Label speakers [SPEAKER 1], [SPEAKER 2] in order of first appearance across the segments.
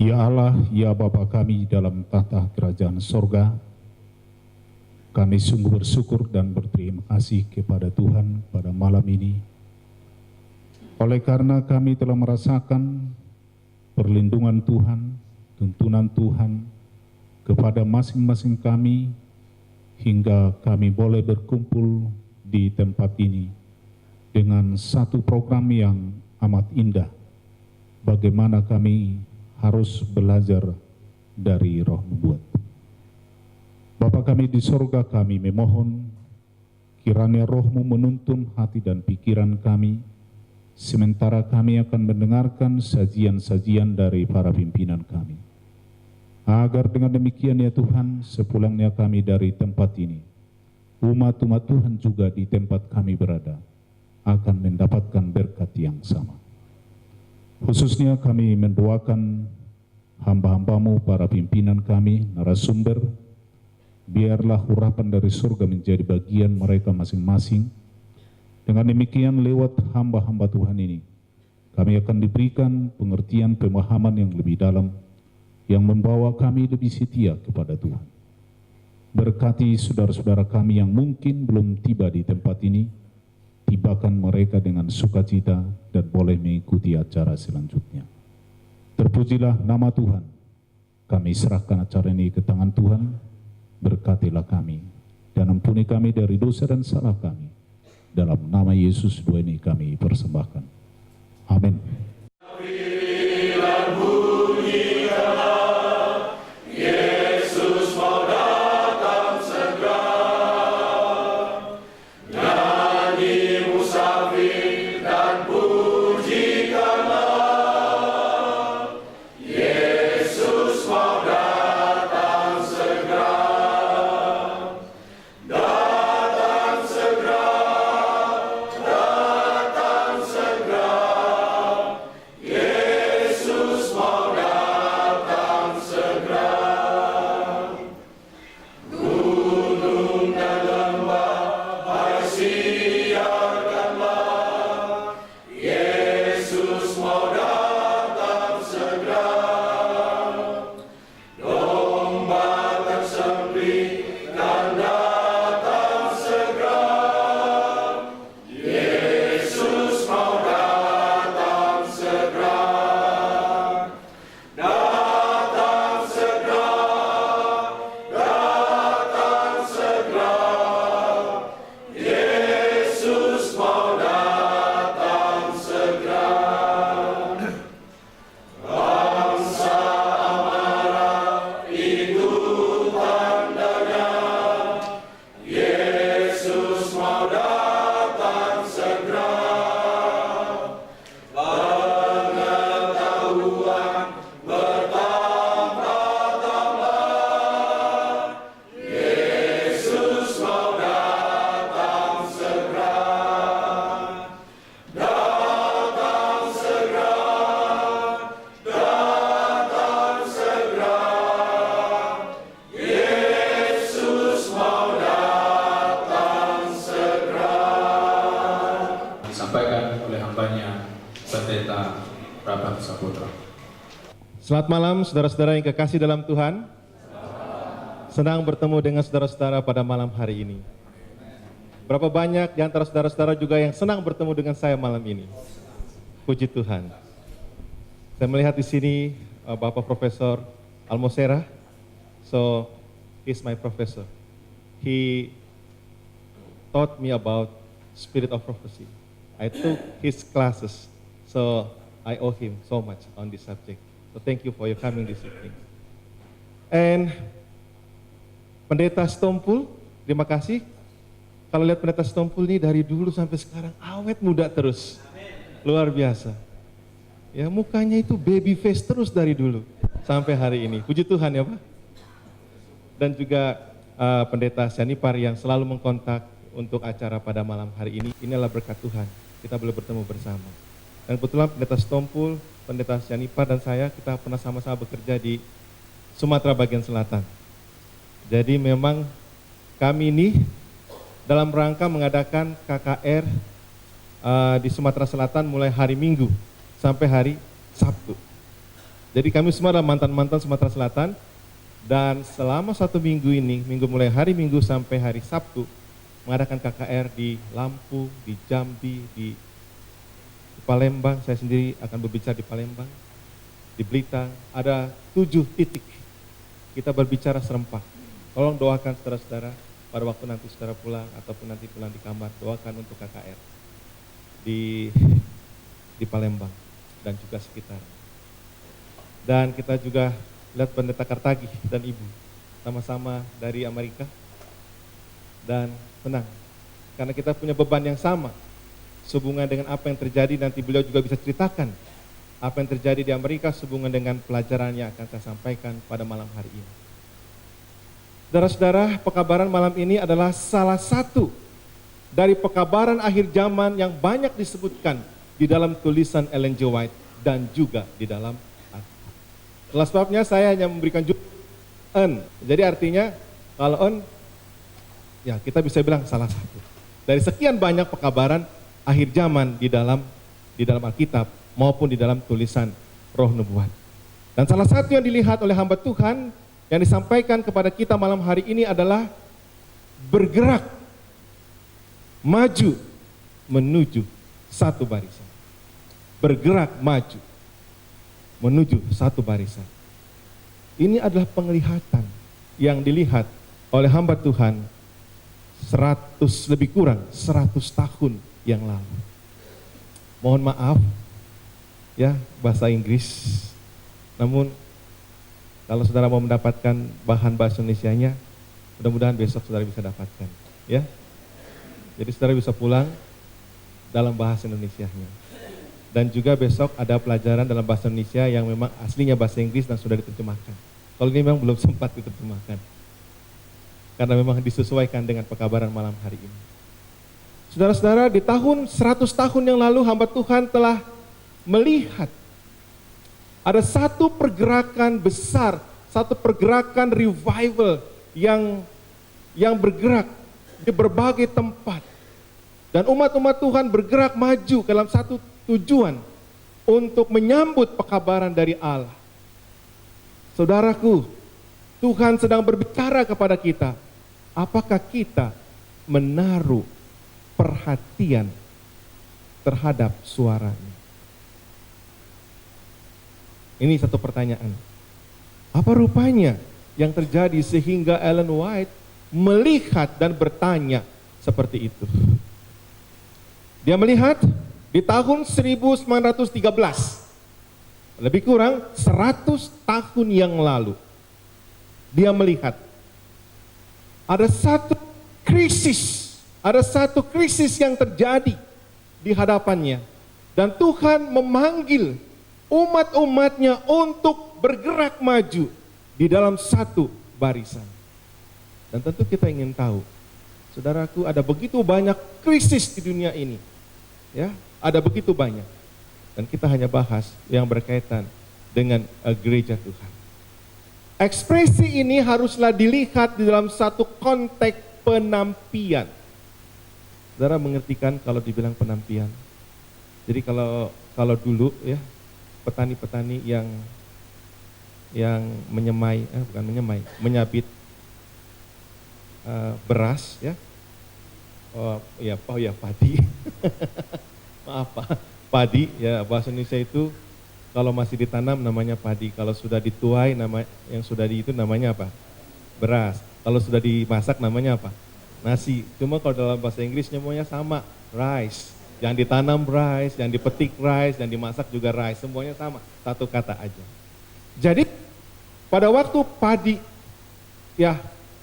[SPEAKER 1] Ya Allah, ya Bapa kami dalam tahta kerajaan sorga, kami sungguh bersyukur dan berterima kasih kepada Tuhan pada malam ini. Oleh karena kami telah merasakan perlindungan Tuhan, tuntunan Tuhan kepada masing-masing kami, hingga kami boleh berkumpul di tempat ini dengan satu program yang amat indah. Bagaimana kami harus belajar dari Roh Nubuat. Bapa kami di sorga, kami memohon kiranya Roh-Mu menuntun hati dan pikiran kami, sementara kami akan mendengarkan sajian-sajian dari para pimpinan kami. Agar dengan demikian ya Tuhan, sepulangnya kami dari tempat ini, umat-umat Tuhan juga di tempat kami berada akan mendapatkan berkat yang sama. Khususnya kami mendoakan hamba-hambamu, para pimpinan kami, narasumber, biarlah urapan dari surga menjadi bagian mereka masing-masing. Dengan demikian lewat hamba-hamba Tuhan ini, kami akan diberikan pengertian pemahaman yang lebih dalam, yang membawa kami lebih setia kepada Tuhan. Berkati saudara-saudara kami yang mungkin belum tiba di tempat ini, tibakan mereka dengan sukacita dan boleh mengikuti acara selanjutnya. Terpujilah nama Tuhan. Kami serahkan acara ini ke tangan Tuhan. Berkatilah kami dan ampuni kami dari dosa dan salah kami. Dalam nama Yesus dua ini kami persembahkan. Amin.
[SPEAKER 2] Selamat malam saudara-saudara yang kekasih dalam Tuhan. Senang bertemu dengan saudara-saudara pada malam hari ini. Berapa banyak di antara saudara-saudara juga yang senang bertemu dengan saya malam ini. Puji Tuhan. Saya melihat di sini Bapak Profesor Almosera. So, he's my professor. He taught me about spirit of prophecy. I took his classes. So, I owe him so much on this subject. So thank you for your coming this evening. And Pendeta Stompul, terima kasih. Kalau lihat Pendeta Stompul ini dari dulu sampai sekarang awet muda terus. Luar biasa. Ya, mukanya itu baby face terus dari dulu sampai hari ini. Puji Tuhan ya Pak. Dan juga Pendeta Syanipar yang selalu mengkontak untuk acara pada malam hari ini. Inilah berkat Tuhan. Kita boleh bertemu bersama. Dan kebetulan Pendeta Stompul, Pendeta Syanipar dan saya, kita pernah sama-sama bekerja di Sumatera bagian selatan. Jadi memang kami ini dalam rangka mengadakan KKR di Sumatera Selatan mulai hari Minggu sampai hari Sabtu. Jadi kami semua adalah mantan-mantan Sumatera Selatan, dan selama 1 minggu ini, mulai hari Minggu sampai hari Sabtu, mengadakan KKR di Lampu, di Jambi, di Palembang. Saya sendiri akan berbicara di Palembang, di Blitar. Ada 7 titik kita berbicara serempak. Tolong doakan saudara-saudara pada waktu nanti saudara pulang ataupun nanti pulang di kamar, doakan untuk KKR di Palembang dan juga sekitar. Dan kita juga lihat Pendeta Kartagi dan Ibu sama-sama dari Amerika, dan tenang karena kita punya beban yang sama sehubungan dengan apa yang terjadi. Nanti beliau juga bisa ceritakan apa yang terjadi di Amerika sehubungan dengan pelajaran yang akan saya sampaikan pada malam hari ini. Saudara-saudara, pekabaran malam ini adalah salah satu dari pekabaran akhir zaman yang banyak disebutkan di dalam tulisan Ellen G. White dan juga di dalam Alkitab. Itulah sebabnya saya hanya memberikan judul Jadi artinya kalau ya kita bisa bilang salah satu dari sekian banyak pekabaran akhir zaman di dalam Alkitab maupun di dalam tulisan Roh Nubuat. Dan salah satu yang dilihat oleh hamba Tuhan yang disampaikan kepada kita malam hari ini adalah bergerak maju menuju satu barisan. Bergerak maju menuju satu barisan. Ini adalah penglihatan yang dilihat oleh hamba Tuhan 100 lebih kurang 100 tahun yang lalu. Mohon maaf ya bahasa Inggris, namun kalau saudara mau mendapatkan bahan bahasa Indonesianya, mudah-mudahan besok saudara bisa dapatkan ya. Jadi saudara bisa pulang dalam bahasa Indonesianya. Dan juga besok ada pelajaran dalam bahasa Indonesia yang memang aslinya bahasa Inggris dan sudah diterjemahkan. Kalau ini memang belum sempat diterjemahkan, karena memang disesuaikan dengan pekabaran malam hari ini. Saudara-saudara, di tahun 100 tahun yang lalu hamba Tuhan telah melihat ada satu pergerakan besar, satu pergerakan revival yang bergerak di berbagai tempat. Dan umat-umat Tuhan bergerak maju dalam satu tujuan untuk menyambut pekabaran dari Allah. Saudaraku, Tuhan sedang berbicara kepada kita. Apakah kita menaruh perhatian terhadap suaranya? Ini satu pertanyaan. Apa rupanya yang terjadi sehingga Ellen White melihat dan bertanya seperti itu? Dia melihat di tahun 1913, lebih kurang 100 tahun yang lalu, dia melihat ada satu krisis yang terjadi di hadapannya, dan Tuhan memanggil umat-umatnya untuk bergerak maju di dalam satu barisan. Dan tentu kita ingin tahu, saudaraku, ada begitu banyak krisis di dunia ini, ya, ada begitu banyak, dan kita hanya bahas yang berkaitan dengan gereja Tuhan. Ekspresi ini haruslah dilihat di dalam satu konteks penampian. Saudara mengertikan kalau dibilang penampian? Jadi kalau dulu ya, petani-petani yang menyabit beras ya, padi. Maaf Pak, padi ya, bahasa Indonesia itu kalau masih ditanam namanya padi, kalau sudah dituai yang sudah itu namanya apa? Beras. Kalau sudah dimasak namanya apa? Nasi. Cuma kalau dalam bahasa Inggris semuanya sama, rice. Yang ditanam rice, yang dipetik rice, yang dimasak juga rice, semuanya sama, satu kata aja. Jadi pada waktu padi ya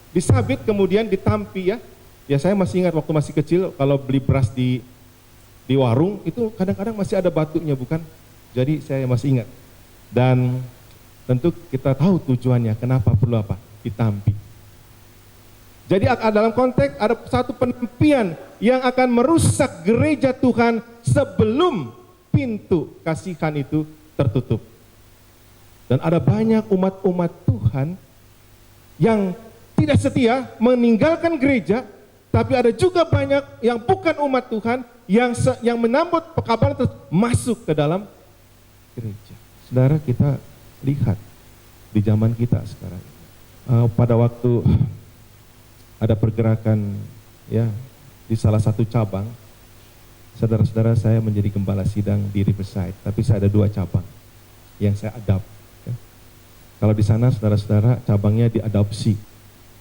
[SPEAKER 2] disabit kemudian ditampi ya saya masih ingat waktu masih kecil kalau beli beras di warung itu kadang-kadang masih ada batunya, bukan? Jadi saya masih ingat. Dan tentu kita tahu tujuannya, kenapa perlu apa? Ditampi. Jadi dalam konteks ada satu penampian yang akan merusak gereja Tuhan sebelum pintu kasihan itu tertutup. Dan ada banyak umat-umat Tuhan yang tidak setia meninggalkan gereja, tapi ada juga banyak yang bukan umat Tuhan yang menambut pekabaran masuk ke dalam gereja. Saudara, kita lihat di zaman kita sekarang. Pada waktu ada pergerakan ya di salah satu cabang, saudara-saudara, saya menjadi gembala sidang di Riverside, tapi saya ada 2 cabang yang saya adapt. Ya. Kalau di sana saudara-saudara cabangnya diadopsi.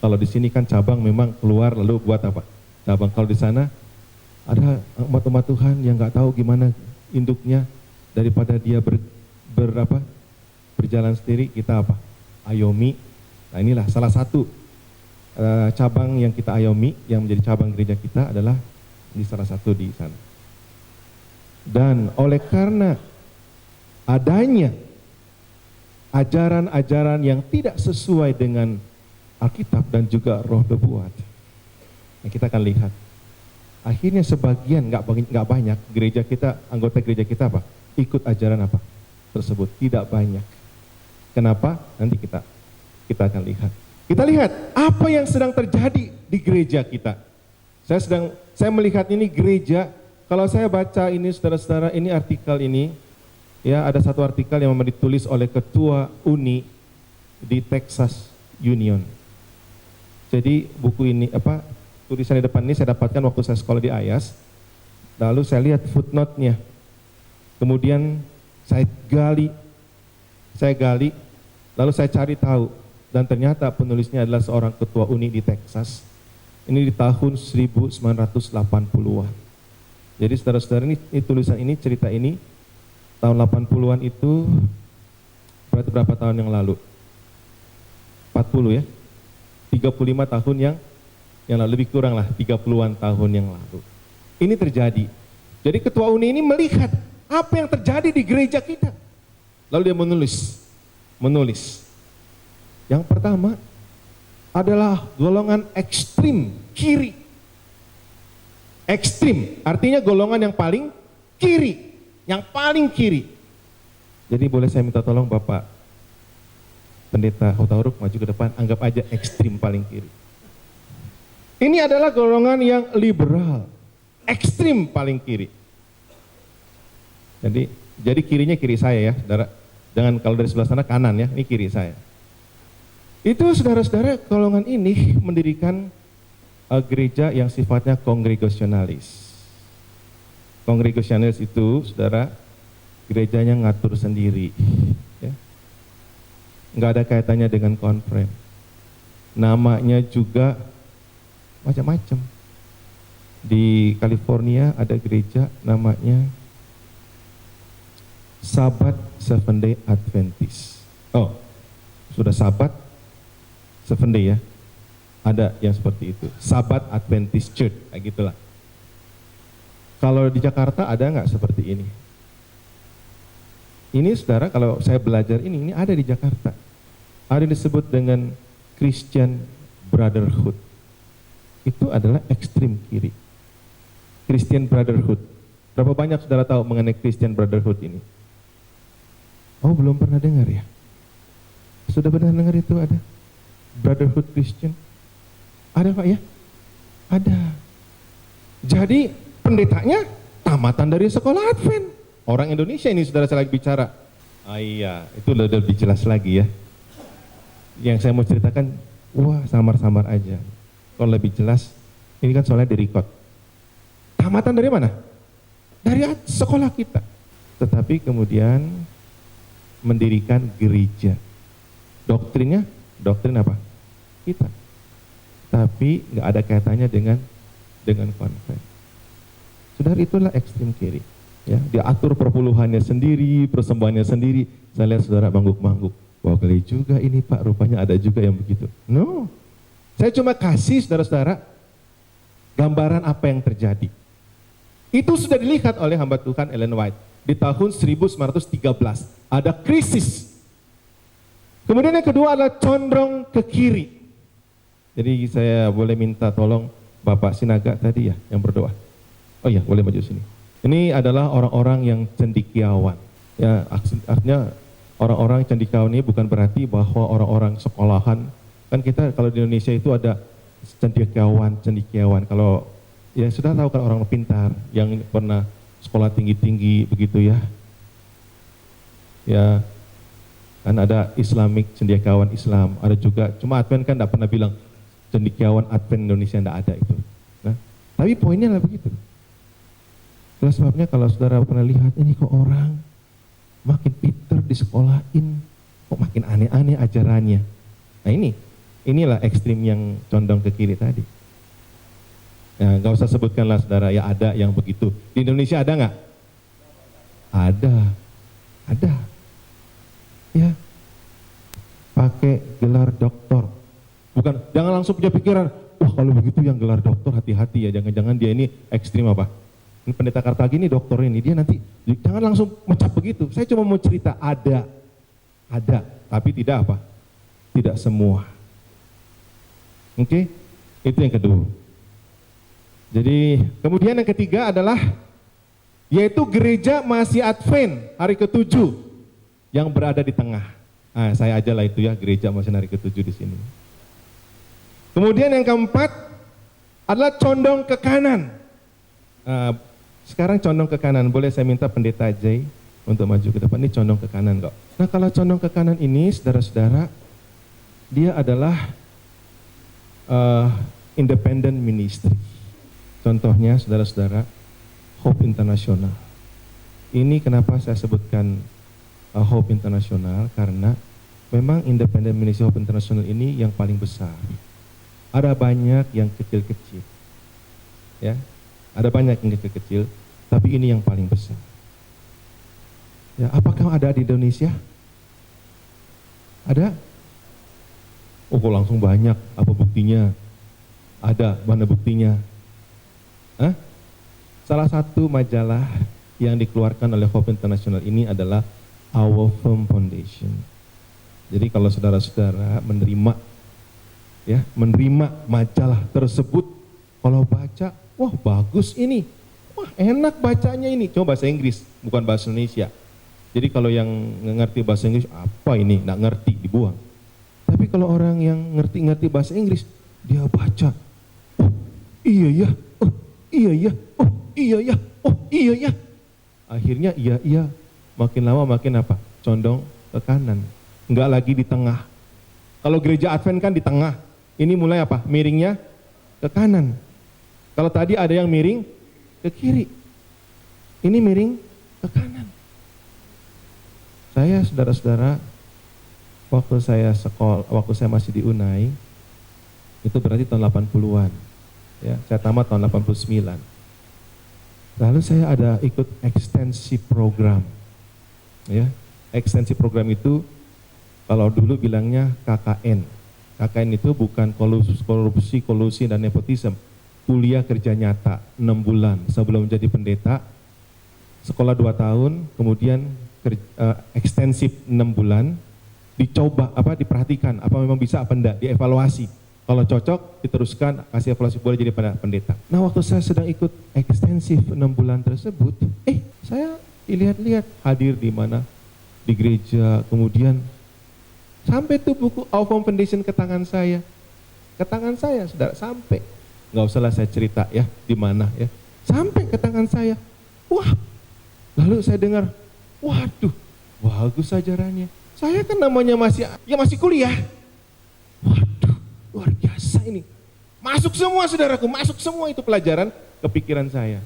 [SPEAKER 2] Kalau di sini kan cabang memang keluar lalu buat apa? Cabang. Kalau di sana ada umat-umat Tuhan yang nggak tahu gimana induknya, daripada dia berjalan sendiri, kita apa? Ayomi. Nah inilah salah satu cabang yang kita ayomi, yang menjadi cabang gereja kita adalah di salah satu di sana. Dan oleh karena adanya ajaran-ajaran yang tidak sesuai dengan Alkitab dan juga roh nubuat, nah, kita akan lihat akhirnya sebagian, nggak banyak gereja kita, anggota gereja kita apa? Ikut ajaran apa? Tersebut, tidak banyak. Kenapa? Nanti kita akan lihat. Kita lihat apa yang sedang terjadi di gereja kita. Saya melihat ini gereja, kalau saya baca ini saudara-saudara, ini artikel ini, ya ada satu artikel yang memang ditulis oleh ketua UNI di Texas Union. Jadi buku ini tulisan di depan ini saya dapatkan waktu saya sekolah di Ayas. Lalu saya lihat footnote-nya. Kemudian saya gali, lalu saya cari tahu, dan ternyata penulisnya adalah seorang ketua UNI di Texas. Ini di tahun 1980-an. Jadi saudara-saudara, ini tulisan ini, cerita ini tahun 80-an itu berarti berapa tahun yang lalu? 40 ya? 35 tahun yang lalu, lebih kurang lah 30-an tahun yang lalu. Ini terjadi. Jadi ketua UNI ini melihat apa yang terjadi di gereja kita. Lalu dia menulis. Yang pertama adalah golongan ekstrim kiri. Ekstrim artinya golongan yang paling kiri, Jadi boleh saya minta tolong Bapak Pendeta Hutauruk maju ke depan, anggap aja ekstrim paling kiri. Ini adalah golongan yang liberal, ekstrim paling kiri. Jadi kirinya kiri saya ya, saudara. Jangan kalau dari sebelah sana kanan ya, ini kiri saya. Itu saudara-saudara, golongan ini mendirikan gereja yang sifatnya kongregasionalis. Kongregasionalis itu, saudara, gerejanya ngatur sendiri. Ya. Nggak ada kaitannya dengan konfren. Namanya juga macam-macam. Di California ada gereja namanya Sabat Seventh Day Adventist. Oh, sudah Sabat Seventh Day ya. Ada yang seperti itu. Sabat Adventist Church, kayak gitulah. Kalau di Jakarta ada nggak seperti ini? Ini saudara, kalau saya belajar ini ada di Jakarta. Ada yang disebut dengan Christian Brotherhood. Itu adalah ekstrim kiri. Christian Brotherhood. Berapa banyak saudara tahu mengenai Christian Brotherhood ini? Oh, belum pernah dengar ya? Sudah pernah dengar itu ada? Brotherhood Christian? Ada Pak ya? Ada. Jadi pendetanya tamatan dari sekolah Advent. Orang Indonesia ini saudara, saya lagi bicara. Iya, itu lebih jelas lagi ya. Yang saya mau ceritakan, wah samar-samar aja. Kalau lebih jelas, ini kan soalnya di record. Tamatan dari mana? Dari sekolah kita. Tetapi kemudian mendirikan gereja. Doktrinnya, doktrin apa? Kita. Tapi nggak ada kaitannya dengan konven. Saudara, itulah ekstrem kiri. Ya, diatur perpuluhannya sendiri, persembahannya sendiri. Saya lihat saudara mangguk-mangguk. Wah, kali juga ini Pak, rupanya ada juga yang begitu. No, saya cuma kasih saudara-saudara gambaran apa yang terjadi. Itu sudah dilihat oleh hamba Tuhan Ellen White. Di tahun 1913 ada krisis. Kemudian yang kedua adalah condong ke kiri. Jadi saya boleh minta tolong Bapak Sinaga tadi ya yang berdoa. Oh iya, boleh maju sini. Ini adalah orang-orang yang cendekiawan. Ya, artinya orang-orang cendekiawan ini bukan berarti bahwa orang-orang sekolahan. Kan kita kalau di Indonesia itu ada cendekiawan. Kalau ya sudah tahu kan orang pintar yang pernah sekolah tinggi-tinggi begitu ya. Ya, Kan ada Islamic cendekiawan Islam, ada juga, cuma Advent kan tidak pernah bilang cendekiawan Advent Indonesia, tidak ada itu. Nah, tapi poinnya lah begitu. Itulah sebabnya kalau saudara pernah lihat, ini kok orang makin pinter di sekolahin, kok makin aneh-aneh ajarannya. Nah inilah ekstrim yang condong ke kiri tadi. Nah, gak usah sebutkanlah saudara, ya ada yang begitu. Di Indonesia ada nggak? Ada. Ya, pakai gelar doktor. Bukan, jangan langsung punya pikiran, wah kalau begitu yang gelar doktor hati-hati ya, jangan-jangan dia ini ekstrim apa? Ini pendeta Kartagini doktor ini, dia nanti, jangan langsung mencap begitu. Saya cuma mau cerita, ada, tapi tidak apa? Tidak semua. Oke, itu yang kedua. Jadi kemudian yang ketiga adalah yaitu gereja masih Advent hari ke-7 yang berada di tengah. Nah, saya aja lah itu ya, gereja masih hari ke-7 di sini. Kemudian yang keempat adalah condong ke kanan. Sekarang condong ke kanan, boleh saya minta pendeta Jay untuk maju ke depan. Ini condong ke kanan kok. Nah, kalau condong ke kanan ini, saudara-saudara, dia adalah independent ministry. Contohnya, saudara-saudara, Hope International. Ini kenapa saya sebutkan Hope International, karena memang independent ministry Hope International ini yang paling besar. Ada banyak yang kecil-kecil, ya, ada banyak yang kecil-kecil, tapi ini yang paling besar. Ya, apakah ada di Indonesia? Ada? Oh, kok langsung banyak? Apa buktinya? Ada, mana buktinya? Hah? Salah satu majalah yang dikeluarkan oleh Hope International ini adalah Our Firm Foundation. Jadi kalau saudara-saudara menerima majalah tersebut, kalau baca, wah bagus ini, wah enak bacanya ini. Coba bahasa Inggris, bukan bahasa Indonesia. Jadi kalau yang ngerti bahasa Inggris, apa ini, nggak ngerti, dibuang. Tapi kalau orang yang ngerti bahasa Inggris, dia baca, oh iya ya, oh iya ya, oh iya ya, oh iya ya. Akhirnya iya, makin lama makin apa? Condong ke kanan, nggak lagi di tengah. Kalau gereja Advent kan di tengah, ini mulai apa? Miringnya ke kanan. Kalau tadi ada yang miring ke kiri, ini miring ke kanan. Saya, saudara-saudara, waktu saya masih di UNAI, itu berarti tahun 80-an. Ya, saya tamat tahun 89. Lalu saya ada ikut ekstensi program. Ya, ekstensi program itu kalau dulu bilangnya KKN. KKN itu bukan kolusi dan nepotisme. Kuliah kerja nyata 6 bulan sebelum menjadi pendeta. Sekolah 2 tahun, kemudian ekstensif 6 bulan, diperhatikan apa memang bisa apa enggak, dievaluasi. Kalau cocok diteruskan, kasih evaluasi, boleh jadi pendeta. Nah, waktu saya sedang ikut ekstensif 6 bulan tersebut, saya dilihat-lihat hadir di mana, di gereja, kemudian sampai tuh buku Our Firm Foundation ke tangan saya, saudara, sampai. Nggak usahlah saya cerita ya di mana ya, sampai ke tangan saya. Wah, lalu saya dengar, waduh, bagus ajarannya. Saya kan namanya masih kuliah. Waduh, luar biasa ini. Masuk semua saudaraku, masuk semua itu pelajaran ke pikiran saya.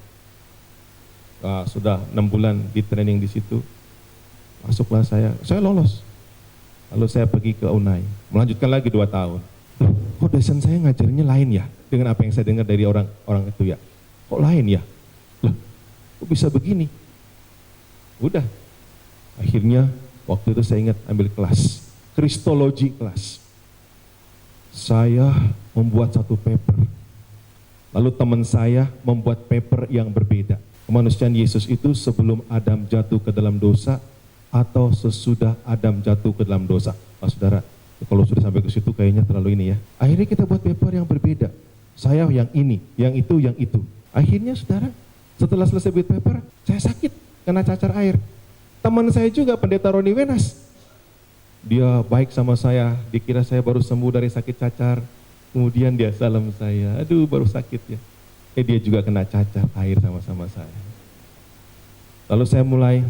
[SPEAKER 2] Sudah 6 bulan di training di situ, masuklah saya lolos. Lalu saya pergi ke UNAI, melanjutkan lagi 2 tahun. Loh, kok dosen saya ngajarnya lain ya dengan apa yang saya dengar dari orang itu ya? Kok lain ya? Loh, kok bisa begini? Udah, akhirnya waktu itu saya ingat ambil kelas, Kristologi kelas. Saya membuat satu paper, lalu teman saya membuat paper yang berbeda. Kemanusiaan Yesus itu sebelum Adam jatuh ke dalam dosa atau sesudah Adam jatuh ke dalam dosa. Saudara, kalau sudah sampai ke situ kayaknya terlalu ini ya. Akhirnya kita buat paper yang berbeda. Saya yang ini, yang itu. Akhirnya saudara, setelah selesai buat paper, saya sakit, kena cacar air. Teman saya juga, pendeta Roni Wenas, dia baik sama saya, dikira saya baru sembuh dari sakit cacar, kemudian dia salam saya, aduh baru sakit ya. Dia juga kena cacar air sama-sama saya. Lalu saya mulai,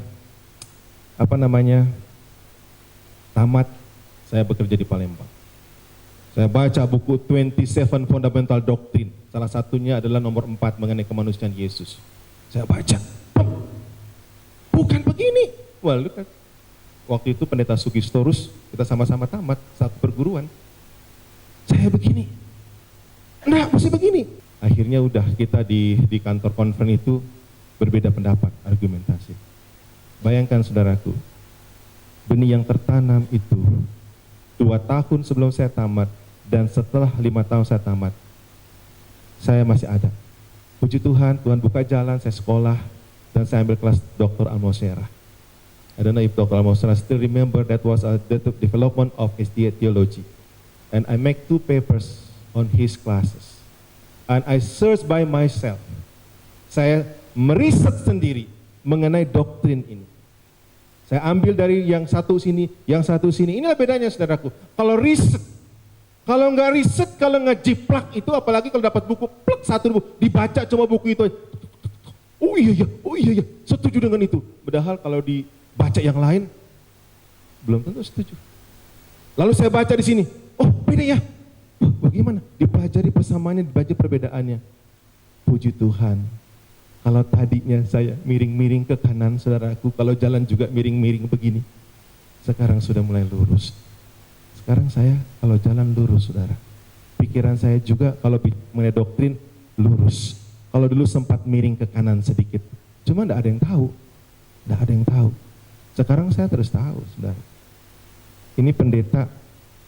[SPEAKER 2] tamat, saya bekerja di Palembang. Saya baca buku 27 Fundamental Doctrine. Salah satunya adalah nomor 4 mengenai kemanusiaan Yesus. Saya baca, bukan begini. Walau kan, waktu itu pendeta Sugistorus, kita sama-sama tamat satu perguruan. Saya begini, nah mesti begini. Akhirnya udah kita di kantor konferen itu berbeda pendapat, argumentasi. Bayangkan saudaraku, benih yang tertanam itu 2 tahun sebelum saya tamat dan setelah 5 tahun saya tamat, saya masih ada. Puji Tuhan, Tuhan buka jalan, saya sekolah dan saya ambil kelas Dr. Almosera. I don't know if Dr. Almosera still remember, that was a development of SDA theology. And I make 2 papers on his classes. And I search by myself. Saya meriset sendiri mengenai doktrin ini. Saya ambil dari yang satu sini, yang satu sini. Inilah bedanya saudaraku. Kalau riset, kalau nggak riset, kalau ngejiplak itu, apalagi kalau dapat buku, plak satu buku, dibaca cuma buku itu. Oh iya, setuju dengan itu. Padahal kalau dibaca yang lain, belum tentu setuju. Lalu saya baca di sini, oh beda ya. Oh, bagaimana? Dipelajari persamaannya, dibaca perbedaannya. Puji Tuhan. Kalau tadinya saya miring-miring ke kanan, saudaraku, kalau jalan juga miring-miring begini. Sekarang sudah mulai lurus. Sekarang saya kalau jalan lurus, saudara. Pikiran saya juga kalau mengenai doktrin, lurus. Kalau dulu sempat miring ke kanan sedikit. Cuma tidak ada yang tahu. Tidak ada yang tahu. Sekarang saya terus tahu, saudara. Ini pendeta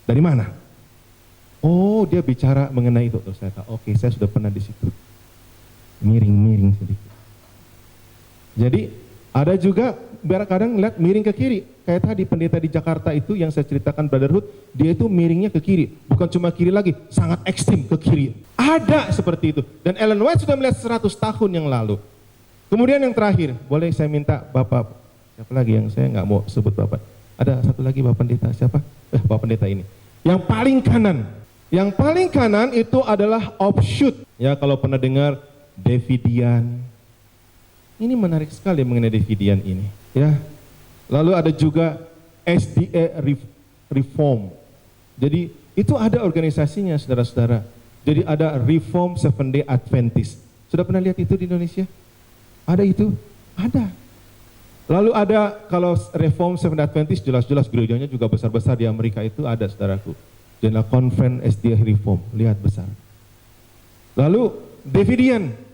[SPEAKER 2] dari mana? Oh, dia bicara mengenai itu. Terus saya tahu, oke, saya sudah pernah di situ. Miring-miring sedikit. Jadi ada juga kadang lihat miring ke kiri. Kayak tadi pendeta di Jakarta itu yang saya ceritakan Brotherhood, dia itu miringnya ke kiri. Bukan cuma kiri lagi, sangat ekstrim ke kiri. Ada seperti itu. Dan Ellen White sudah melihat 100 tahun yang lalu. Kemudian yang terakhir, boleh saya minta Bapak, siapa lagi yang saya nggak mau sebut Bapak. Ada satu lagi Bapak Pendeta, siapa? Bapak Pendeta ini. Yang paling kanan. Yang paling kanan itu adalah offshoot. Ya, kalau pernah dengar Davidian. Ini menarik sekali mengenai Davidian ini. Ya. Lalu ada juga SDA Reform. Jadi itu ada organisasinya, saudara-saudara. Jadi ada Reform Seventh-day Adventist. Sudah pernah lihat itu di Indonesia? Ada itu? Ada. Lalu ada kalau Reform Seventh-day Adventist, jelas-jelas gerejanya juga besar-besar di Amerika itu ada, saudaraku. General Conference SDA Reform, lihat besar. Lalu Davidian.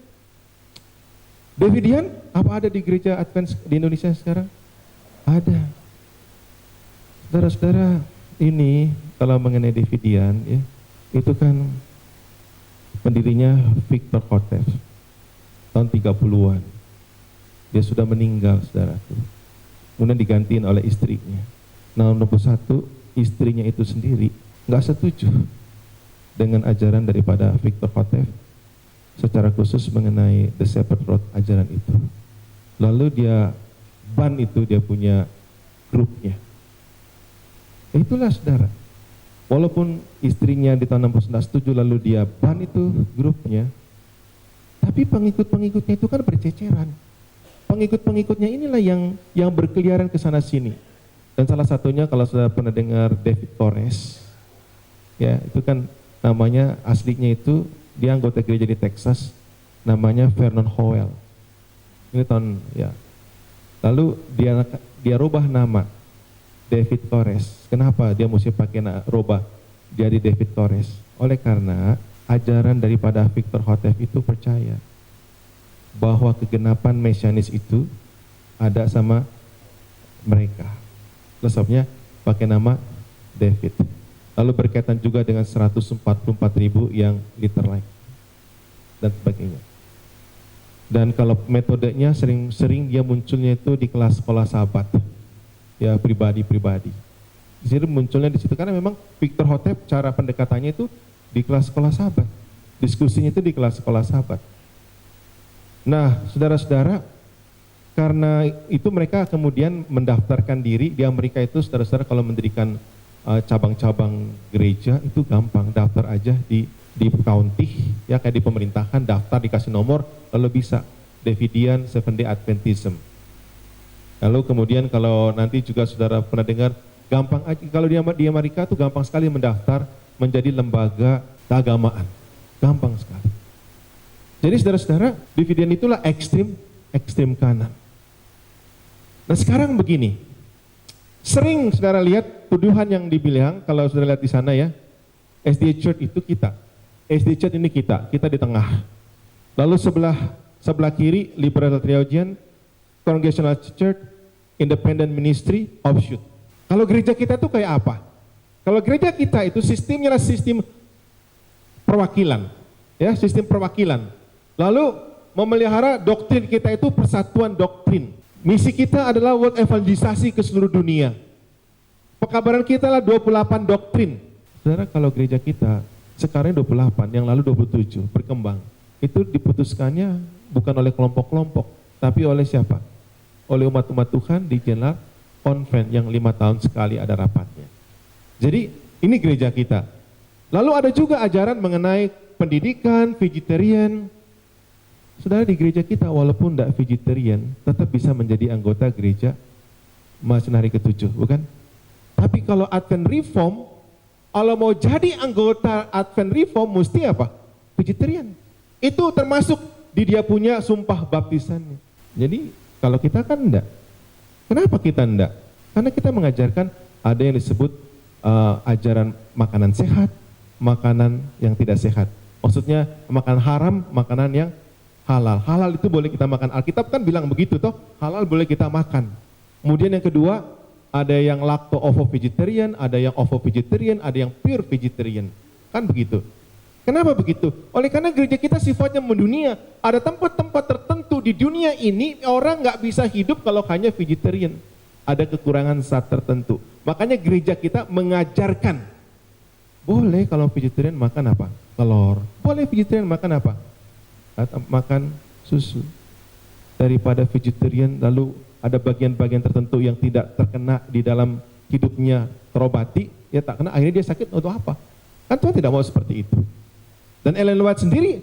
[SPEAKER 2] Davidian apa ada di gereja Advent di Indonesia sekarang? Ada. Saudara-saudara, ini kalau mengenai Davidian ya, itu kan pendirinya Victor Hotef tahun 30-an. Dia sudah meninggal, saudaraku. Kemudian digantiin oleh istrinya. Nah, nomor 1, istrinya itu sendiri nggak setuju dengan ajaran daripada Victor Hotef, secara khusus mengenai The Shepherd Road, ajaran itu. Lalu dia ban itu, dia punya grupnya. Itulah saudara, walaupun istrinya di tahun 69 setuju, lalu dia ban itu grupnya, tapi pengikut-pengikutnya itu kan berceceran. Pengikut-pengikutnya inilah yang berkeliaran ke sana sini. Dan salah satunya kalau sudah pernah dengar David Torres, ya itu kan namanya aslinya itu dia anggota gereja di Texas, namanya Vernon Howell. Ini tahun ya. Lalu dia rubah nama David Torres. Kenapa dia mesti pakai rubah jadi David Torres? Oleh karena ajaran daripada Victor Hotef itu percaya bahwa kegenapan mesianis itu ada sama mereka. Sebabnya pakai nama David. Lalu berkaitan juga dengan 144.000 yang literate dan sebagainya. Dan kalau metodenya sering dia munculnya itu di kelas sekolah sahabat, ya pribadi-pribadi. Di situ munculnya di situ karena memang Victor Hotef cara pendekatannya itu di kelas sekolah sahabat, diskusinya itu di kelas sekolah sahabat. Nah, saudara-saudara, karena itu mereka kemudian mendaftarkan diri di Amerika itu, saudara-saudara kalau mendirikan cabang-cabang gereja itu gampang, daftar aja di county, ya kayak di pemerintahan, daftar dikasih nomor, lalu bisa Davidian Seventh-day Adventism. Lalu kemudian kalau nanti juga saudara pernah dengar Gampang aja, kalau di Amerika tuh gampang sekali mendaftar menjadi lembaga keagamaan. Gampang sekali. Jadi saudara-saudara, dividen itulah ekstrim kanan. Nah sekarang begini, sering saudara lihat tuduhan yang dibilang, kalau saudara lihat di sana ya, SDA Church itu kita. SDA Church ini kita di tengah. Lalu sebelah kiri, Liberal Theologian, Congregational Church, Independent Ministry, Offshoot. Kalau gereja kita itu kayak apa? Kalau gereja kita itu sistemnya adalah sistem perwakilan, ya, sistem perwakilan. Lalu memelihara doktrin kita itu persatuan doktrin. Misi kita adalah world evangelisasi ke seluruh dunia. Pekabaran kita adalah 28 doktrin. Saudara, kalau gereja kita sekarang 28, yang lalu 27 berkembang. Itu diputuskannya bukan oleh kelompok-kelompok, tapi oleh siapa? Oleh umat-umat Tuhan di General Conference yang 5 tahun sekali ada rapatnya. Jadi ini gereja kita. Lalu ada juga ajaran mengenai pendidikan, vegetarian. Saudara, di gereja kita walaupun tidak vegetarian, tetap bisa menjadi anggota gereja Masen Hari ke-7, bukan? Tapi kalau Advent Reform, kalau mau jadi anggota Advent Reform mesti apa? Vegetarian. Itu termasuk di dia punya sumpah baptisannya. Jadi kalau kita kan enggak. Kenapa kita enggak? Karena kita mengajarkan ada yang disebut ajaran makanan sehat, makanan yang tidak sehat. Maksudnya makanan haram, makanan yang halal. Halal itu boleh kita makan. Alkitab kan bilang begitu toh, halal boleh kita makan. Kemudian yang kedua, ada yang lacto-ovo vegetarian, ada yang ovo vegetarian, ada yang pure vegetarian. Kan begitu. Kenapa begitu? Oleh karena gereja kita sifatnya mendunia. Ada tempat-tempat tertentu di dunia ini orang nggak bisa hidup kalau hanya vegetarian. Ada kekurangan zat tertentu. Makanya gereja kita mengajarkan, boleh kalau vegetarian makan apa? Telur. Boleh vegetarian makan apa? Makan susu. Daripada vegetarian lalu ada bagian-bagian tertentu yang tidak terkena di dalam hidupnya terobati, ya tak kena, akhirnya dia sakit untuk apa? Kan Tuhan tidak mau seperti itu. Dan Ellen White sendiri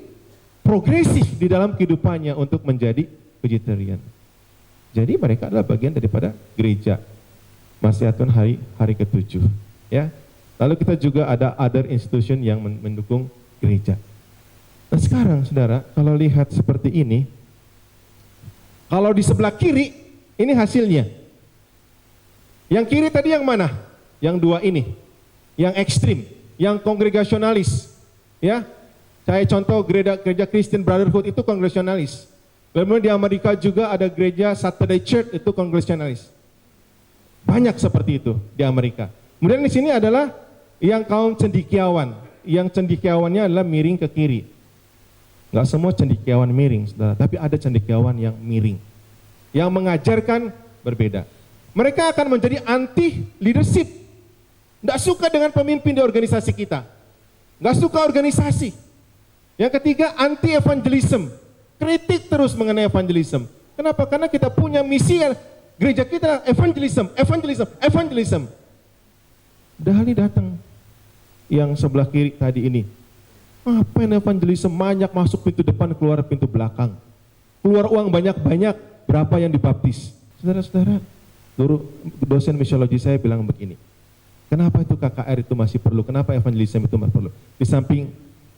[SPEAKER 2] progresif di dalam kehidupannya untuk menjadi vegetarian. Jadi mereka adalah bagian daripada gereja Masehatun hari ke-7. Ya. Lalu kita juga ada other institution yang mendukung gereja. Nah sekarang saudara, kalau lihat seperti ini, kalau di sebelah kiri, ini hasilnya. Yang kiri tadi yang mana? Yang dua ini. Yang ekstrim, yang kongregasionalis. Ya. Saya contoh gereja Christian Brotherhood itu kongregasionalis. Kemudian di Amerika juga ada gereja Saturday Church itu kongregasionalis. Banyak seperti itu di Amerika. Kemudian di sini adalah yang kaum cendekiawan. Yang cendekiawannya adalah miring ke kiri. Enggak semua cendekiawan miring, saudara, tapi ada cendekiawan yang miring. Yang mengajarkan berbeda. Mereka akan menjadi anti leadership. Enggak suka dengan pemimpin di organisasi kita. Enggak suka organisasi. Yang ketiga, anti-evangelism. Kritik terus mengenai evangelism. Kenapa? Karena kita punya misi gereja kita evangelism. Dahali datang yang sebelah kiri tadi ini. Ngapain evangelism? Banyak masuk pintu depan, keluar pintu belakang. Keluar uang banyak-banyak, berapa yang dibaptis? Saudara-saudara, dosen misiologi saya bilang begini. Kenapa itu KKR itu masih perlu? Kenapa evangelism itu masih perlu? Di samping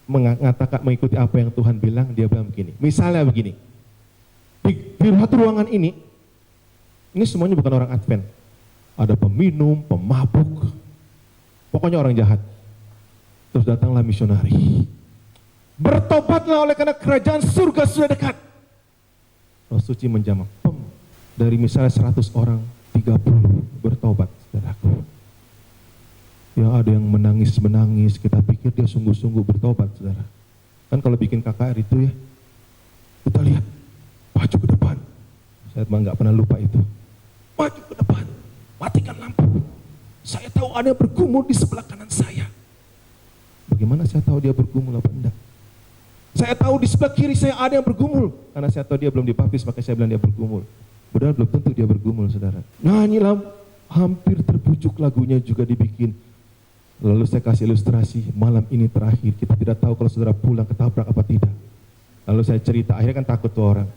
[SPEAKER 2] mengatakan mengikuti apa yang Tuhan bilang, dia bilang begini. Misalnya begini, di satu ruangan ini semuanya bukan orang Advent. Ada peminum, pemabuk, pokoknya orang jahat. Terus datanglah misionari. Bertobatlah oleh karena kerajaan surga sudah dekat. Roh Suci menjamah. Dari misalnya 100 orang, 30 bertobat, saudaraku. Ya ada yang menangis, kita pikir dia sungguh-sungguh bertobat, saudara. Kan kalau bikin KKR itu ya, kita lihat, maju ke depan. Saya nggak pernah lupa itu. Maju ke depan, matikan lampu. Saya tahu ada yang bergumul di sebelah kanan saya. Bagaimana saya tahu dia bergumul apa enggak? Saya tahu di sebelah kiri saya ada yang bergumul. Karena saya tahu dia belum dibaptis, maka saya bilang dia bergumul. Padahal belum tentu dia bergumul, saudara. Nyanyilah, hampir terbujuk lagunya juga dibikin. Lalu saya kasih ilustrasi, malam ini terakhir, kita tidak tahu kalau saudara pulang ketabrak apa tidak. Lalu saya cerita, akhirnya kan takut tuh orang.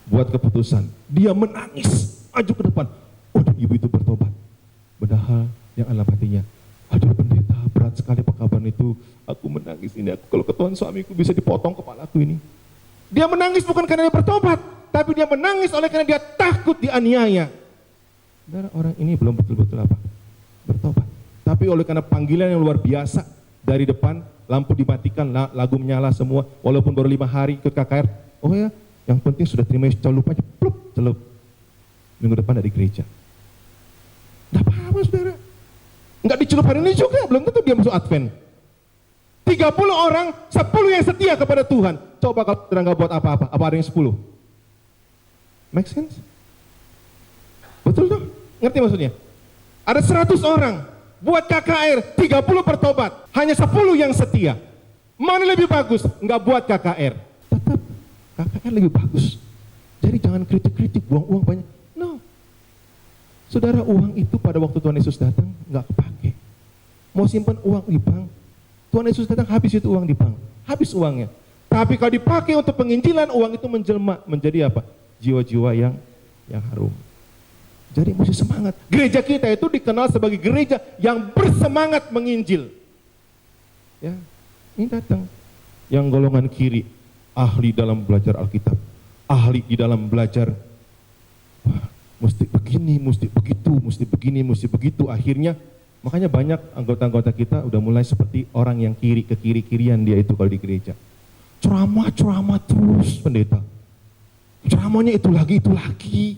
[SPEAKER 2] Buat keputusan, dia menangis, maju ke depan. Oh, dan ibu itu bertobat. Padahal yang dalam hatinya, aduh pendeta, berat sekali pekabaran itu. Aku menangis ini, kalau ketahuan suamiku bisa dipotong kepalaku ini. Dia menangis bukan karena dia bertobat, tapi dia menangis oleh karena dia takut dianiaya. Saudara, orang ini belum betul-betul apa? Bertobat. Tapi oleh karena panggilan yang luar biasa dari depan, lampu dimatikan, lagu menyala semua, walaupun baru 5 hari ikut KKR. Oh ya, yang penting sudah terima Yesus, celup aja, plup, celup. Minggu depan ada di gereja. Tidak apa-apa saudara. Enggak dicelup hari ini juga, belum tentu dia masuk Advent. 30 orang, 10 yang setia kepada Tuhan. Coba kalau saudara nggak buat apa-apa, apa ada yang 10? Make sense? Betul dong? Ngerti maksudnya? Ada 100 orang, buat KKR, 30 bertobat, hanya 10 yang setia. Mana lebih bagus? Nggak buat KKR. Tetap KKR lebih bagus. Jadi jangan kritik-kritik, buang uang banyak. No. Saudara, uang itu pada waktu Tuhan Yesus datang nggak kepake. Mau simpan uang di bank, Tuhan Yesus datang habis itu uang di bank, habis uangnya. Tapi kalau dipakai untuk penginjilan, uang itu menjelma menjadi apa? Jiwa-jiwa yang harum. Jadi mesti semangat. Gereja kita itu dikenal sebagai gereja yang bersemangat menginjil. Ya, ini datang yang golongan kiri, ahli dalam belajar Alkitab, ahli di dalam belajar. Wah, mesti begini, mesti begitu, mesti begini, mesti begitu. Akhirnya, makanya banyak anggota-anggota kita udah mulai seperti orang yang kiri, ke kiri-kirian dia itu kalau di gereja. Ceramah terus pendeta. Ceramahnya itu lagi.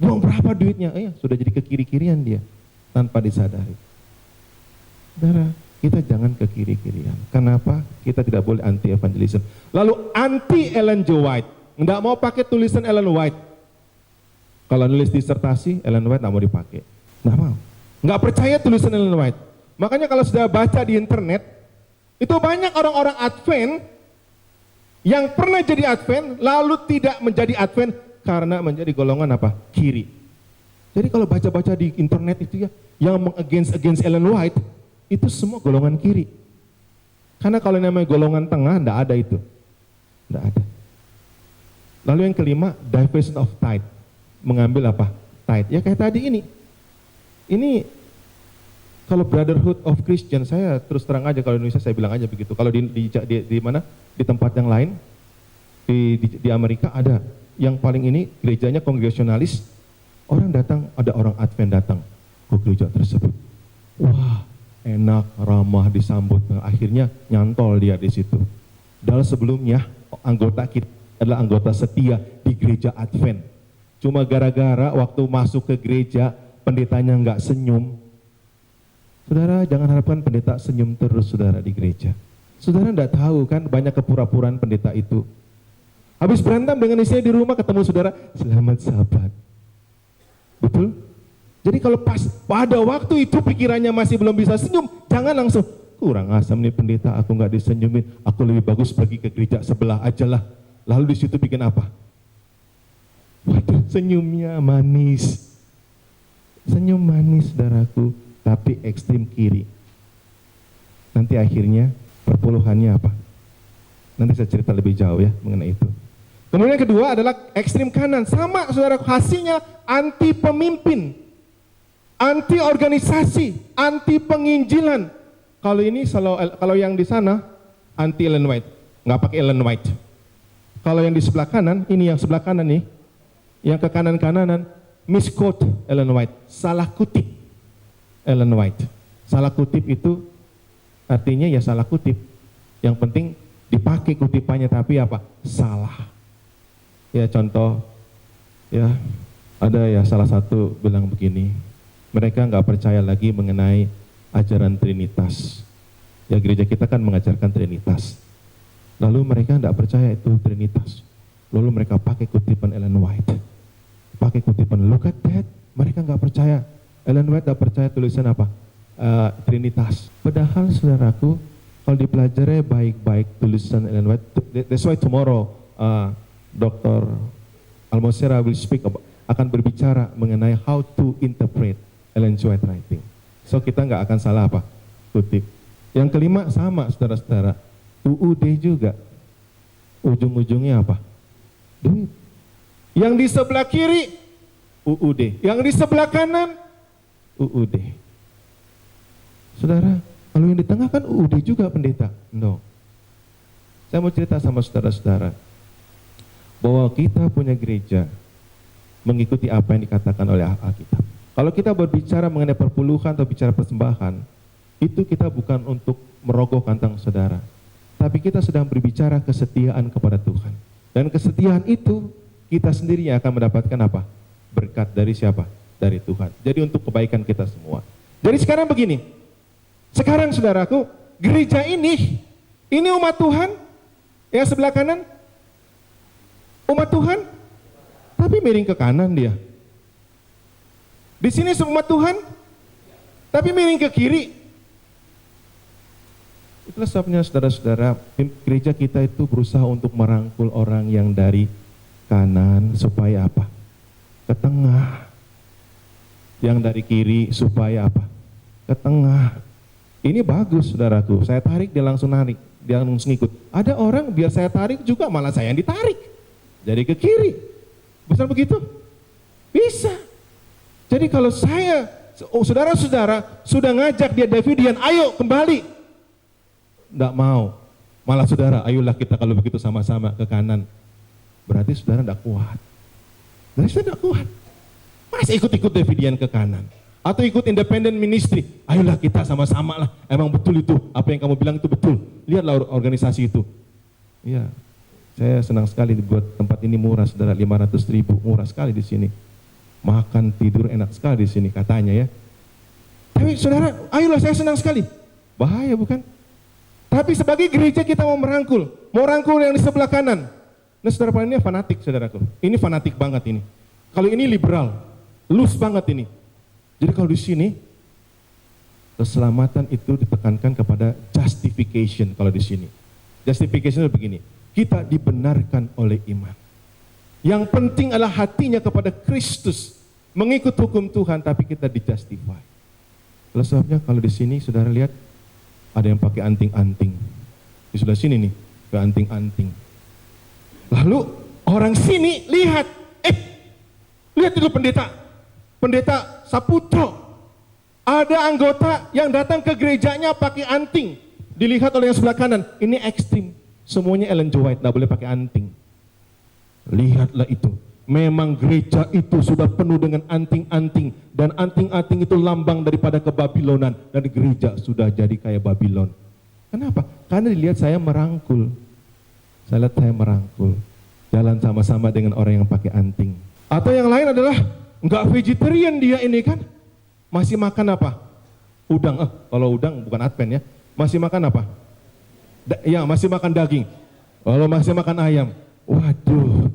[SPEAKER 2] Buang berapa duitnya? Sudah jadi ke kiri-kirian dia tanpa disadari. Saudara, kita jangan ke kiri-kirian. Kenapa? Kita tidak boleh anti evangelism. Lalu anti Ellen G. White. Nggak mau pakai tulisan Ellen White. Kalau nulis disertasi, Ellen White nggak mau dipakai. Nggak mau. Nggak percaya tulisan Ellen White. Makanya kalau sudah baca di internet, itu banyak orang-orang Advent yang pernah jadi Advent, lalu tidak menjadi Advent karena menjadi golongan apa? Kiri. Jadi kalau baca-baca di internet itu ya, yang against Ellen White, itu semua golongan kiri. Karena kalau namanya golongan tengah, enggak ada itu. Enggak ada. Lalu yang kelima, diversion of tithe. Mengambil apa? Tithe. Ya kayak tadi ini. Ini, kalau Brotherhood of Christian, saya terus terang aja kalau di Indonesia saya bilang aja begitu. Kalau di mana? Di tempat yang lain, di Amerika ada. Yang paling ini gerejanya kongregasionalis, orang datang, ada orang Advent datang ke gereja tersebut. Wah, enak, ramah, disambut. Nah, akhirnya nyantol dia di situ. Dalam sebelumnya, anggota kita adalah anggota setia di gereja Advent. Cuma gara-gara waktu masuk ke gereja, pendetanya nggak senyum. Saudara, jangan harapkan pendeta senyum terus, saudara, di gereja. Saudara nggak tahu kan, banyak kepura-puraan pendeta itu. Habis berantem dengan istrinya di rumah, ketemu saudara, selamat sahabat. Betul? Jadi kalau pas pada waktu itu pikirannya masih belum bisa senyum, jangan langsung, kurang asam nih pendeta, aku nggak disenyumin, aku lebih bagus pergi ke gereja sebelah aja lah. Lalu di situ bikin apa? Waduh, senyumnya manis. Senyum manis, saudaraku, tapi ekstrim kiri. Nanti akhirnya perpuluhannya apa? Nanti saya cerita lebih jauh ya mengenai itu. Kemudian yang kedua adalah ekstrim kanan. Sama saudara, hasilnya anti pemimpin, anti organisasi, anti penginjilan. Kalau ini kalau yang di sana anti Ellen White, nggak pakai Ellen White. Kalau yang di sebelah kanan, ini yang sebelah kanan nih, yang ke kanan-kananan, misquote Ellen White, salah kutip Ellen White. Salah kutip itu artinya ya salah kutip. Yang penting dipakai kutipannya, tapi apa? Salah. Ya contoh, ya ada ya salah satu bilang begini, mereka nggak percaya lagi mengenai ajaran Trinitas. Ya gereja kita kan mengajarkan Trinitas. Lalu mereka nggak percaya itu Trinitas. Lalu mereka pakai kutipan Ellen White. Pakai kutipan, look at that. Mereka nggak percaya. Ellen White nggak percaya tulisan apa? Trinitas. Padahal saudaraku, kalau dipelajari baik-baik tulisan Ellen White, that's why tomorrow Dr. Almosera will speak akan berbicara mengenai how to interpret Ellen White writing. So kita nggak akan salah apa? Kutip. Yang kelima sama saudara-saudara, UUD juga. Ujung-ujungnya apa? Duit. Yang di sebelah kiri, UUD. Yang di sebelah kanan, UUD. Saudara, kalau yang di tengah kan UUD juga pendeta. No. Saya mau cerita sama saudara-saudara bahwa kita punya gereja mengikuti apa yang dikatakan oleh Alkitab. Kalau kita berbicara mengenai perpuluhan atau bicara persembahan, itu kita bukan untuk merogoh kantong saudara, tapi kita sedang berbicara kesetiaan kepada Tuhan. Dan kesetiaan itu kita sendiri yang akan mendapatkan apa? Berkat dari siapa? Dari Tuhan. Jadi untuk kebaikan kita semua. Jadi sekarang begini, sekarang saudaraku, gereja ini umat Tuhan, yang sebelah kanan, umat Tuhan, tapi miring ke kanan dia. Di sini umat Tuhan, tapi miring ke kiri. Itulah sebabnya saudara-saudara, gereja kita itu berusaha untuk merangkul orang yang dari kanan supaya apa? Ke tengah. Yang dari kiri supaya apa? Ke tengah. Ini bagus saudaraku, saya tarik dia langsung narik, dia langsung ikut. Ada orang biar saya tarik juga malah saya yang ditarik. Jadi ke kiri. Bisa begitu? Bisa. Jadi kalau saya, saudara-saudara sudah ngajak dia Davidian, ayo kembali. Enggak mau. Malah saudara, ayolah kita kalau begitu sama-sama ke kanan. Berarti saudara enggak kuat. Berarti saudara enggak kuat. Masa ikut-ikut Davidian ke kanan? Atau ikut independent ministry? Ayolah kita sama-sama lah. Emang betul itu, apa yang kamu bilang itu betul. Lihatlah organisasi itu. Iya, saya senang sekali dibuat tempat ini murah, saudara, 500.000, murah sekali di sini. Makan, tidur enak sekali di sini katanya ya. Tapi saudara, ayolah saya senang sekali. Bahaya bukan? Tapi sebagai gereja kita mau merangkul yang di sebelah kanan. Nah saudara, ini fanatik saudaraku. Ini fanatik banget ini. Kalau ini liberal, loose banget ini. Jadi kalau di sini keselamatan itu ditekankan kepada justification kalau di sini. Justification itu begini, kita dibenarkan oleh iman. Yang penting adalah hatinya kepada Kristus, mengikut hukum Tuhan, tapi kita di-justify. Oleh sebabnya kalau di sini saudara lihat ada yang pakai anting-anting. Di sebelah sini nih, ke anting-anting. Lalu orang sini lihat, lihat itu pendeta Saputro. Ada anggota yang datang ke gerejanya pakai anting. Dilihat oleh yang sebelah kanan, ini ekstrim. Semuanya Ellen G. White, tidak boleh pakai anting. Lihatlah itu. Memang gereja itu sudah penuh dengan anting-anting. Dan anting-anting itu lambang daripada kebabilonan. Dan gereja sudah jadi kayak Babilon. Kenapa? Karena dilihat saya merangkul. Saya lihat saya merangkul. Jalan sama-sama dengan orang yang pakai anting. Atau yang lain adalah enggak vegetarian dia ini kan. Masih makan apa? Udang. Kalau udang bukan Advent ya. Masih makan apa? Ya, masih makan daging. Kalau masih makan ayam. Waduh.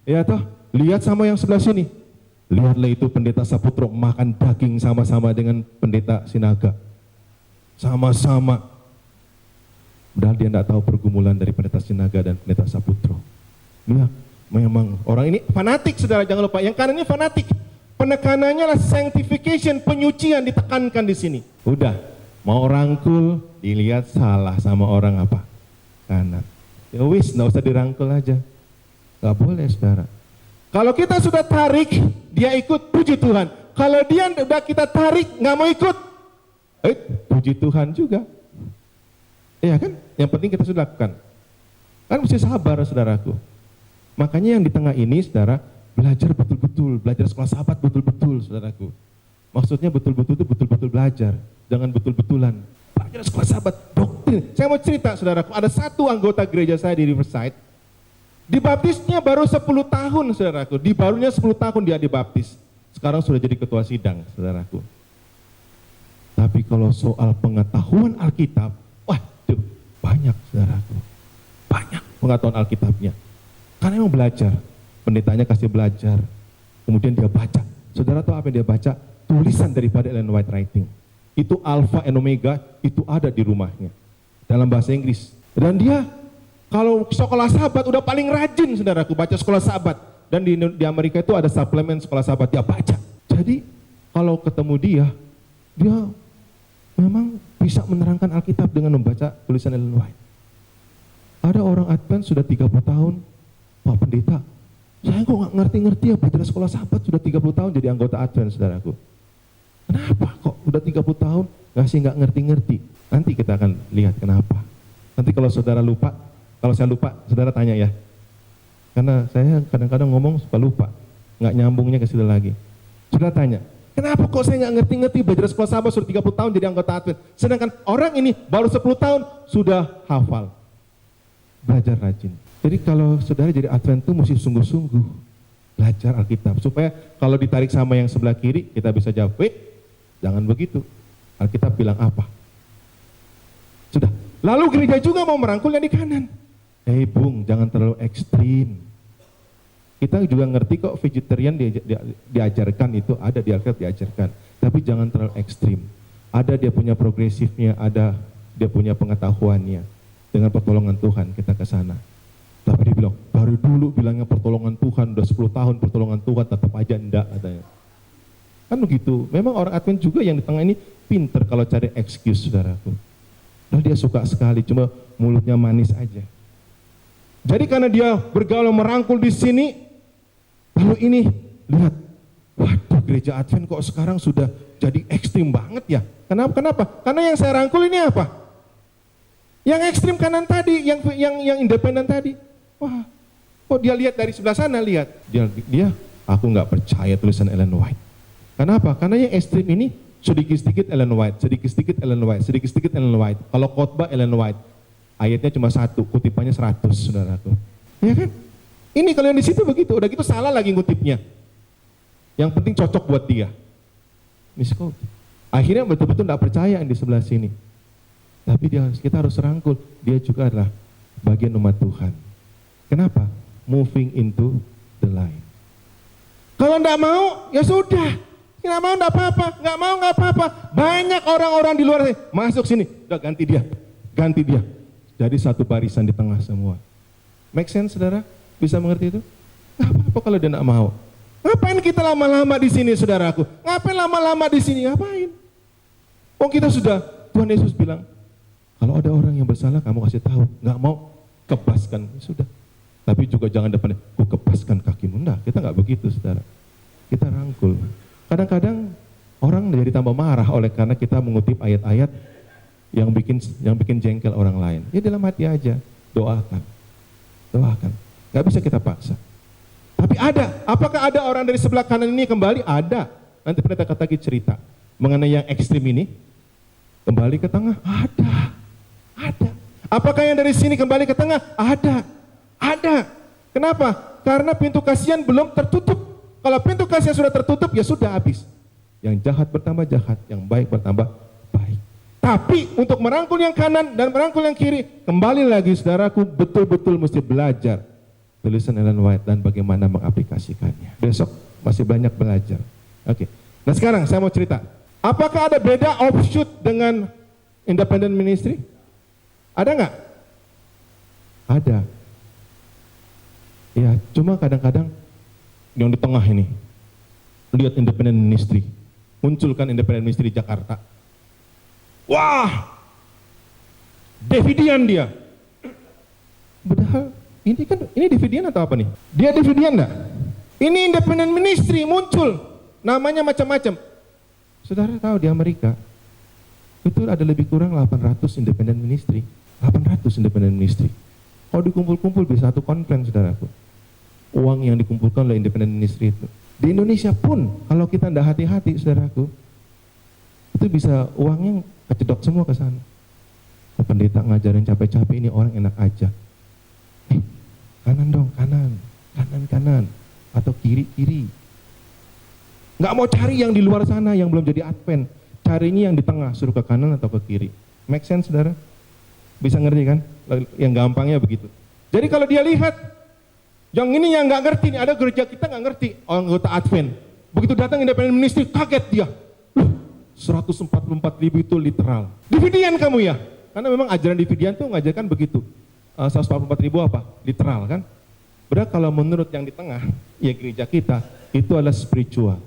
[SPEAKER 2] Ya toh, lihat sama yang sebelah sini. Lihatlah itu pendeta Saputro makan daging sama-sama dengan pendeta Sinaga. Sama-sama. Padahal dia tidak tahu pergumulan dari pendeta Sinaga dan pendeta Saputro. Ya, memang orang ini fanatik saudara, jangan lupa. Yang kanan ini fanatik. Penekanannya lah sanctification, penyucian ditekankan di sini. Udah, mau rangkul, dilihat salah sama orang apa? Kanan. Ya wis, nggak usah dirangkul aja. Gak boleh saudara. Kalau kita sudah tarik, dia ikut, puji Tuhan. Kalau dia udah kita tarik, nggak mau ikut, puji Tuhan juga. Iya kan? Yang penting kita sudah lakukan. Kan mesti sabar saudaraku. Makanya yang di tengah ini saudara, belajar betul-betul, belajar sekolah sahabat betul-betul saudaraku. Maksudnya betul-betul itu betul-betul belajar, jangan betul-betulan. Belajar sekolah sahabat, doktrin. Saya mau cerita saudaraku, ada satu anggota gereja saya di Riverside, dibaptisnya baru 10 tahun saudaraku, di barunya 10 tahun dia dibaptis. Sekarang sudah jadi ketua sidang saudaraku. Tapi kalau soal pengetahuan Alkitab, waduh banyak saudaraku. Banyak pengetahuan Alkitabnya. Karena memang belajar, pendetanya kasih belajar, kemudian dia baca. Saudara tahu apa yang dia baca? Tulisan daripada Ellen White writing. Itu Alpha and Omega, itu ada di rumahnya. Dalam bahasa Inggris. Dan dia kalau sekolah sahabat udah paling rajin saudaraku baca sekolah sahabat. Dan di Amerika itu ada suplemen sekolah sahabat, dia baca. Jadi kalau ketemu dia memang bisa menerangkan Alkitab dengan membaca tulisan Ellen White. Ada orang Advent sudah 30 tahun, Pak Pendeta, saya kok nggak ngerti-ngerti ya, putra sekolah sahabat sudah 30 tahun jadi anggota Advent saudaraku. Kenapa kok udah 30 tahun masih nggak ngerti-ngerti? Nanti kita akan lihat kenapa. Nanti kalau saudara lupa, kalau saya lupa, saudara tanya ya. Karena saya kadang-kadang ngomong suka lupa, nggak nyambungnya ke situ lagi. Saudara tanya, kenapa kok saya nggak ngerti-ngerti belajar sekolah sahabat sudah 30 tahun jadi anggota Advent? Sedangkan orang ini baru 10 tahun sudah hafal. Belajar rajin. Jadi kalau saudara jadi Advent itu mesti sungguh-sungguh belajar Alkitab. Supaya kalau ditarik sama yang sebelah kiri, kita bisa jawab, jangan begitu. Alkitab bilang apa? Sudah. Lalu gereja juga mau merangkul yang di kanan. Bung, jangan terlalu ekstrim. Kita juga ngerti kok vegetarian diajarkan itu, ada di Alkitab diajarkan. Tapi jangan terlalu ekstrim. Ada dia punya progresifnya, ada dia punya pengetahuannya. Dengan pertolongan Tuhan kita ke sana. Tapi dia bilang, dari dulu bilangnya pertolongan Tuhan, udah 10 tahun pertolongan Tuhan, tetap aja enggak katanya. Kan begitu, memang orang Advent juga yang di tengah ini pinter kalau cari excuse, saudaraku. Nah dia suka sekali, cuma mulutnya manis aja. Jadi karena dia bergaul merangkul di sini, lalu ini, lihat, waduh gereja Advent kok sekarang sudah jadi ekstrim banget ya. Kenapa? Karena yang saya rangkul ini apa? Yang ekstrim kanan tadi, yang independen tadi. Wah, kok dia lihat dari sebelah sana, lihat. Dia aku nggak percaya tulisan Ellen White. Kenapa? Karena yang ekstrim ini sedikit-sedikit Ellen White, sedikit-sedikit Ellen White, sedikit-sedikit Ellen White. Kalau khotbah Ellen White, ayatnya cuma 1, kutipannya 100, saudaraku. Ya kan? Ini kalau yang di situ begitu, udah gitu salah lagi ngutipnya. Yang penting cocok buat dia. Misquote. Akhirnya betul-betul nggak percaya yang di sebelah sini. Tapi kita harus rangkul, dia juga adalah bagian umat Tuhan. Kenapa? Moving into the line. Kalau nggak mau, ya sudah. Nggak mau nggak apa-apa, nggak mau nggak apa-apa. Banyak orang-orang di luar sini masuk sini, udah ganti dia. Jadi satu barisan di tengah semua. Make sense, saudara? Bisa mengerti itu? Nggak apa-apa kalau dia nggak mau. Ngapain kita lama-lama di sini, saudaraku? Ngapain lama-lama di sini? Ngapain? Oh kita sudah, Tuhan Yesus bilang, kalau ada orang yang bersalah, kamu kasih tahu. Nggak mau, kepaskan. Sudah. Tapi juga jangan depannya, ku kepaskan kakimu. Enggak, kita nggak begitu, saudara. Kita rangkul. Kadang-kadang orang jadi tambah marah oleh karena kita mengutip ayat-ayat yang bikin jengkel orang lain. Ya dalam hati aja, doakan. Nggak bisa kita paksa. Tapi ada, apakah ada orang dari sebelah kanan ini kembali? Ada. Nanti pendeta Katagi cerita mengenai yang ekstrim ini, kembali ke tengah? Ada. Apakah yang dari sini kembali ke tengah? Ada. Kenapa? Karena pintu kasihan belum tertutup. Kalau pintu kasihan sudah tertutup, ya sudah habis. Yang jahat bertambah jahat, yang baik bertambah baik. Tapi untuk merangkul yang kanan dan merangkul yang kiri, kembali lagi saudaraku, betul-betul mesti belajar tulisan Ellen White dan bagaimana mengaplikasikannya. Besok masih banyak belajar. Oke. Nah sekarang saya mau cerita. Apakah ada beda offshoot dengan independent ministry? Ada nggak? Ada. Ya, cuma kadang-kadang yang di tengah ini, lihat independent ministry, munculkan independent ministry Jakarta. Wah, Davidian dia. Padahal ini Davidian atau apa nih? Dia Davidian enggak? Ini independent ministry muncul, namanya macam-macam. Saudara tahu di Amerika, itu ada lebih kurang 800 independent ministry. 800 independent ministry. Kalau dikumpul-kumpul bisa satu konven, saudaraku. Uang yang dikumpulkan oleh independent ministry itu. Di Indonesia pun, kalau kita tidak hati-hati, saudaraku, itu bisa uangnya kecedok semua ke sana. Pendeta ngajarin capek-capek, ini orang enak aja. Kanan dong, kanan. Atau kiri. Nggak mau cari yang di luar sana, yang belum jadi Advent. Carinya yang di tengah, suruh ke kanan atau ke kiri. Make sense, saudara? Bisa ngerti kan? Yang gampangnya begitu. Jadi kalau dia lihat, yang ini yang nggak ngerti, nih, ada gereja kita nggak ngerti, anggota Advent. Begitu datang independent ministry, kaget dia. 144.000 itu literal. Dividian kamu ya? Karena memang ajaran Dividian itu mengajarkan begitu. 144.000 apa? Literal kan? Berarti kalau menurut yang di tengah, ya gereja kita, itu adalah spiritual.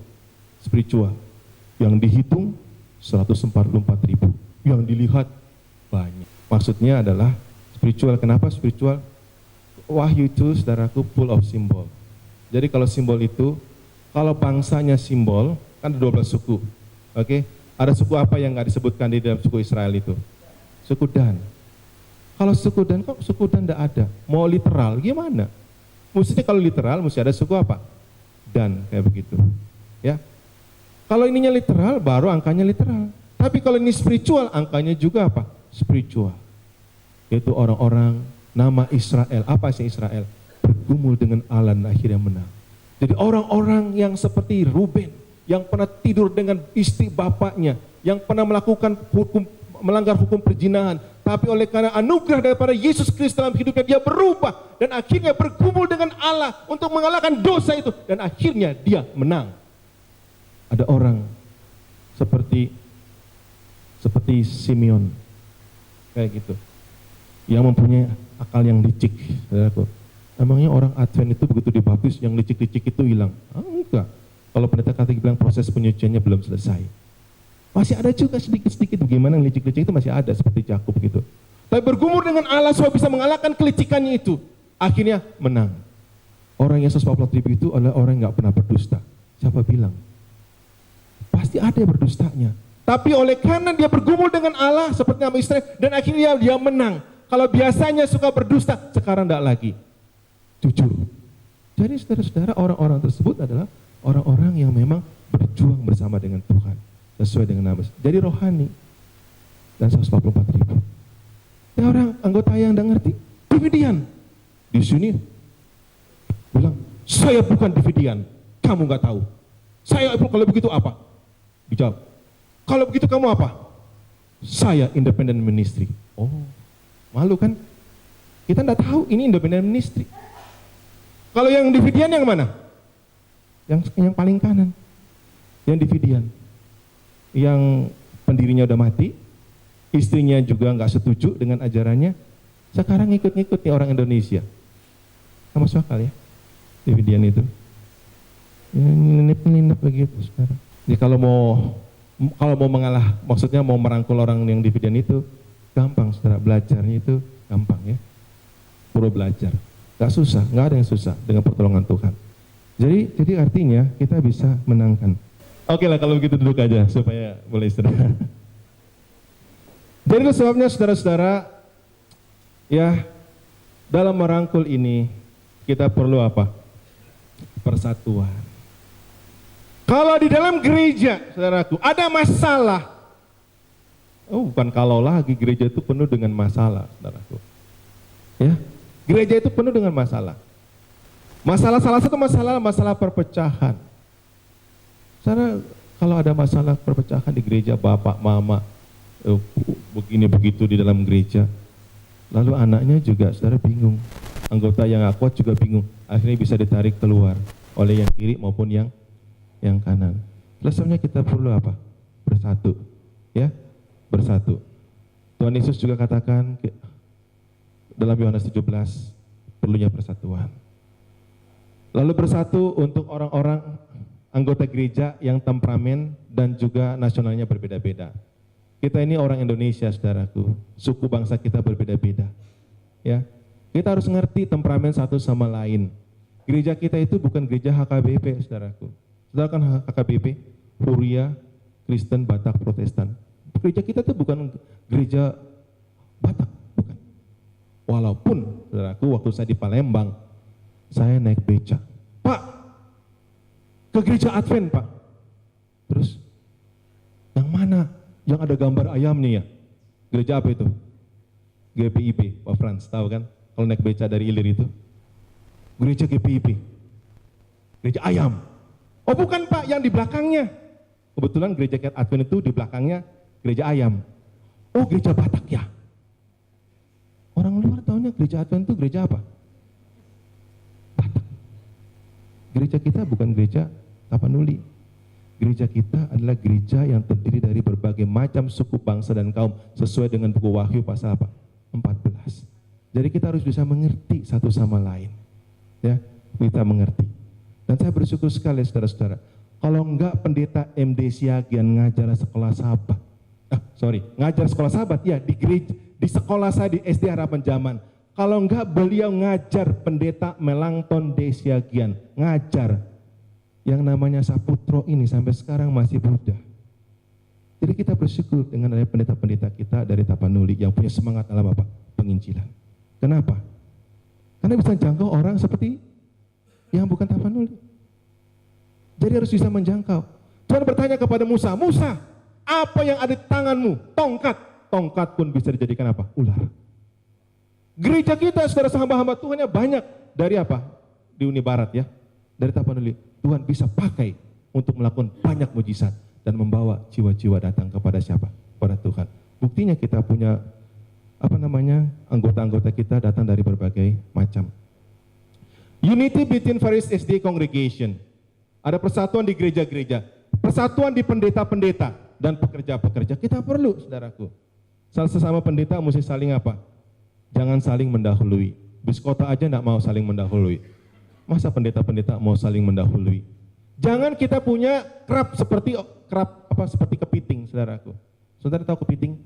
[SPEAKER 2] Yang dihitung 144.000. Yang dilihat banyak. Maksudnya adalah spiritual. Kenapa spiritual? Wahyu itu, saudaraku, full of symbol. Jadi kalau simbol itu, kalau bangsanya simbol, kan ada 12 suku. Oke, ada suku apa yang nggak disebutkan di dalam suku Israel itu? Suku Dan. Kalau suku Dan, kok suku Dan tidak ada? Mau literal, gimana? Maksudnya kalau literal, mesti ada suku apa? Dan, kayak begitu. Ya, kalau ininya literal, baru angkanya literal. Tapi kalau ini spiritual, angkanya juga apa? Spiritual. Yaitu orang-orang nama Israel. Apa sih Israel? Bergumul dengan Allah dan akhirnya menang. Jadi orang-orang yang seperti Ruben, yang pernah tidur dengan istri bapaknya, yang pernah melakukan melanggar hukum perzinahan, tapi oleh karena anugerah daripada Yesus Kristus dalam hidupnya, dia berubah dan akhirnya bergumul dengan Allah untuk mengalahkan dosa itu, dan akhirnya dia menang. Ada orang seperti Simeon kayak gitu, yang mempunyai akal yang licik. Saudaraku, emangnya orang Advent itu begitu dibaptis yang licik-licik itu hilang? Enggak. Kalau pendeta Katolik bilang proses penyuciannya belum selesai, masih ada juga sedikit-sedikit bagaimana yang licik-licik itu masih ada, seperti Yakub gitu. Tapi bergumul dengan Allah supaya bisa mengalahkan kelicikannya itu, akhirnya menang. Orang yang 140 ribu itu adalah orang yang gak pernah berdusta. Siapa bilang? Pasti ada yang berdustanya. Tapi oleh karena dia bergumul dengan Allah seperti nama Israel, dan akhirnya dia menang. Kalau biasanya suka berdusta, sekarang tidak lagi. Jujur. Jadi saudara-saudara, orang-orang tersebut adalah orang-orang yang memang berjuang bersama dengan Tuhan sesuai dengan nama. Jadi rohani. Dan 144 ribu. Ya, orang anggota yang tidak ngerti, Davidian. Di sini bilang, saya bukan Davidian, kamu nggak tahu. Saya kalau begitu apa? Dijawab, kalau begitu kamu apa? Saya independent ministry. Oh, malu kan? Kita tidak tahu ini independent ministry. Kalau yang Davidian yang mana? Yang paling kanan. Yang Davidian. Yang pendirinya udah mati, istrinya juga nggak setuju dengan ajarannya, sekarang ngikut-ngikut nih orang Indonesia. Nggak masuk akal ya, Davidian itu. Ya, ninip-ninip begitu sekarang. Jadi kalau mau mengalah, maksudnya mau merangkul orang yang Davidian itu, gampang saudara, belajarnya itu gampang ya. Pura belajar, nggak susah, nggak ada yang susah dengan pertolongan Tuhan. Jadi artinya kita bisa menangkan. Oke lah kalau begitu duduk aja supaya boleh istirahat. Jadi itu sebabnya saudara-saudara, ya dalam merangkul ini kita perlu apa? Persatuan. Kalau di dalam gereja, saudaraku, ada masalah. Oh, bukan kalau lagi, gereja itu penuh dengan masalah, saudaraku. Ya, gereja itu penuh dengan masalah. Masalah, salah satu masalah perpecahan. Saudara, kalau ada masalah perpecahan di gereja, bapak, mama, begini begitu di dalam gereja, lalu anaknya juga saudara bingung, anggota yang gak kuat juga bingung, akhirnya bisa ditarik keluar oleh yang kiri maupun yang kanan. Sebabnya kita perlu apa? Bersatu, ya, bersatu. Tuhan Yesus juga katakan dalam Yohanes 17, perlunya persatuan. Lalu bersatu untuk orang-orang anggota gereja yang temperamen dan juga nasionalnya berbeda-beda. Kita ini orang Indonesia, saudaraku, suku bangsa kita berbeda-beda. Ya, kita harus ngerti temperamen satu sama lain. Gereja kita itu bukan gereja HKBP, saudaraku. Saudara kan HKBP, Huria, Kristen, Batak, Protestan. Gereja kita itu bukan gereja Batak, bukan. Walaupun, saudaraku, waktu saya di Palembang, saya naik beca. Pak, ke gereja Advent, Pak. Terus, yang mana? Yang ada gambar ayamnya ya? Gereja apa itu? GPIP, Pak Frans, tahu kan? Kalau naik beca dari Ilir itu. Gereja GPIP. Gereja ayam. Oh bukan Pak, yang di belakangnya. Kebetulan gereja Advent itu di belakangnya gereja ayam. Oh gereja Batak ya? Orang luar tahunya gereja Advent itu gereja apa? Batak. Gereja kita bukan gereja Tapanuli. Gereja kita adalah gereja yang terdiri dari berbagai macam suku, bangsa, dan kaum sesuai dengan buku Wahyu pasal apa? 14. Jadi kita harus bisa mengerti satu sama lain. Ya, kita mengerti. Dan saya bersyukur sekali saudara-saudara. Kalau enggak pendeta MD Siagian ngajar sekolah sahabat. Ngajar sekolah sahabat ya di gereja, di sekolah saya di SD Harapan Zaman. Kalau enggak beliau ngajar pendeta Melangton D. Siagian, ngajar. Yang namanya Saputro ini sampai sekarang masih muda.
[SPEAKER 3] Jadi kita bersyukur dengan adanya pendeta-pendeta kita dari Tapanuli yang punya semangat dalam apa? Penginjilan. Kenapa? Karena bisa jangkau orang seperti yang bukan Tapanuli. Jadi harus bisa menjangkau. Tuhan bertanya kepada Musa, Musa, apa yang ada di tanganmu? Tongkat. Tongkat pun bisa dijadikan apa? Ular. Gereja kita, saudara hamba-hamba Tuhannya banyak. Dari apa? Di Uni Barat ya. Dari Tapanuli. Tuhan bisa pakai untuk melakukan banyak mujizat dan membawa jiwa-jiwa datang kepada siapa? Kepada Tuhan. Buktinya kita punya anggota-anggota kita datang dari berbagai macam. Unity between various SD congregation. Ada persatuan di gereja-gereja, persatuan di pendeta-pendeta dan pekerja-pekerja. Kita perlu, saudaraku. Sesama pendeta mesti saling apa? Jangan saling mendahului. Biskota aja enggak mau saling mendahului. Masa pendeta-pendeta mau saling mendahului? Jangan kita punya seperti kepiting, saudaraku. Saudara tahu kepiting?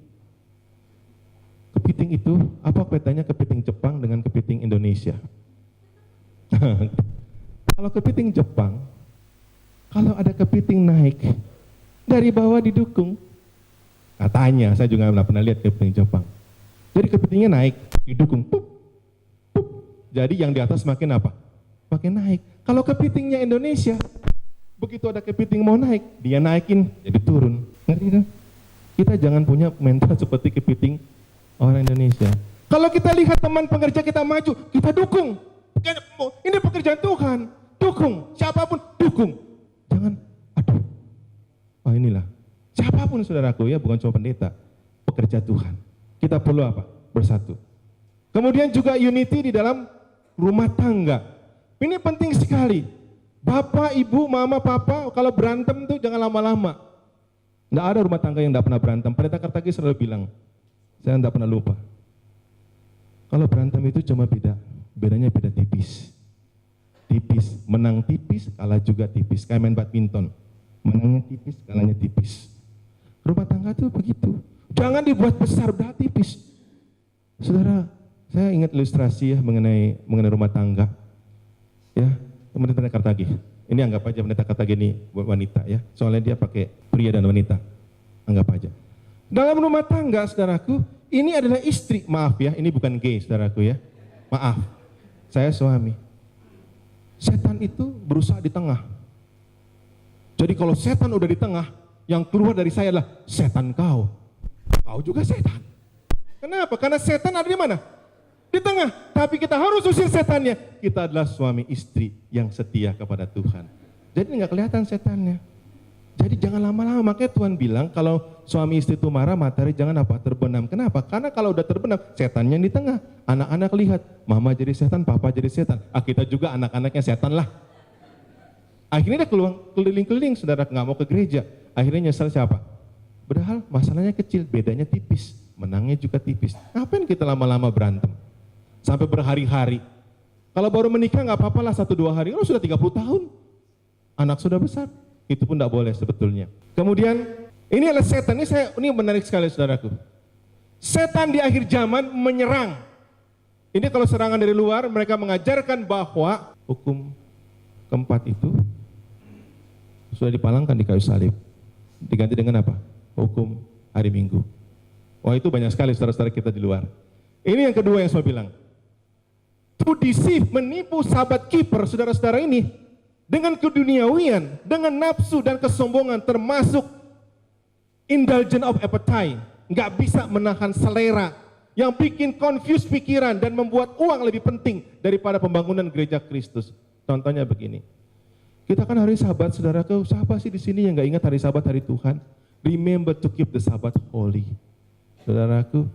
[SPEAKER 3] Kepiting itu apa bedanya kepiting Jepang dengan kepiting Indonesia? Kalau kepiting Jepang, kalau ada kepiting naik dari bawah didukung. Katanya, saya juga nggak pernah lihat kepiting Jepang. Jadi kepitingnya naik, didukung, pup, pup. Jadi yang di atas makin apa? Makin naik. Kalau kepitingnya Indonesia, begitu ada kepiting mau naik, dia naikin, jadi turun. Ngerti kan? Kita jangan punya mental seperti kepiting orang Indonesia. Kalau kita lihat teman pengerja kita maju, kita dukung. Ini pekerjaan Tuhan, dukung. Siapapun, dukung. Jangan, aduh. Oh inilah. Siapapun saudaraku ya, bukan cuma pendeta. Pekerja Tuhan. Kita perlu apa? Bersatu. Kemudian juga unity di dalam rumah tangga. Ini penting sekali. Bapak, ibu, mama, papa, kalau berantem tuh jangan lama-lama. Nggak ada rumah tangga yang nggak pernah berantem. Pendeta Kartagi selalu bilang, saya nggak pernah lupa. Kalau berantem itu cuma bedanya beda tipis. Tipis, menang tipis, kalah juga tipis. Kayak main badminton, menangnya tipis, kalahnya tipis. Rumah tangga tuh begitu. Jangan dibuat besar, udah tipis. Saudara, saya ingat ilustrasi ya mengenai rumah tangga. Ya, Pendeta Kartagi. Ini anggap aja Pendeta Kartagi ini wanita ya. Soalnya dia pakai pria dan wanita. Anggap aja. Dalam rumah tangga, saudaraku, ini adalah istri. Maaf ya, ini bukan gay, saudaraku ya. Maaf. Saya suami. Setan itu berusaha di tengah. Jadi kalau setan udah di tengah, yang keluar dari saya adalah setan kau. Kau juga setan. Kenapa? Karena setan ada di mana? Di tengah, tapi kita harus usir setannya. Kita adalah suami istri yang setia kepada Tuhan. Jadi nggak kelihatan setannya. Jadi jangan lama-lama. Makanya Tuhan bilang kalau suami istri itu marah, matahari jangan apa? Terbenam. Kenapa? Karena kalau udah terbenam, setannya di tengah. Anak-anak lihat, mama jadi setan, papa jadi setan. Kita juga anak-anaknya setan lah. Akhirnya dia keliling-keliling, saudara nggak mau ke gereja. Akhirnya nyesal siapa? Padahal masalahnya kecil, bedanya tipis. Menangnya juga tipis. Ngapain kita lama-lama berantem? Sampai berhari-hari. Kalau baru menikah nggak apa-apa lah 1-2 hari. Sudah 30 tahun. Anak sudah besar. Itu pun tidak boleh sebetulnya. Kemudian ini adalah setan. Ini menarik sekali saudaraku. Setan di akhir zaman menyerang. Ini kalau serangan dari luar, mereka mengajarkan bahwa hukum keempat itu sudah dipalangkan di kayu salib. Diganti dengan apa? Hukum hari Minggu. Wah itu banyak sekali saudara-saudara kita di luar. Ini yang kedua yang saya bilang. To deceive, menipu sahabat kiper saudara-saudara ini dengan keduniawian, dengan nafsu dan kesombongan termasuk indulgence of appetite, nggak bisa menahan selera yang bikin confuse pikiran dan membuat uang lebih penting daripada pembangunan gereja Kristus. Contohnya begini, kita kan hari Sabat, saudaraku, siapa sih di sini yang nggak ingat hari Sabat, hari Tuhan? Remember to keep the Sabbath holy. Saudaraku,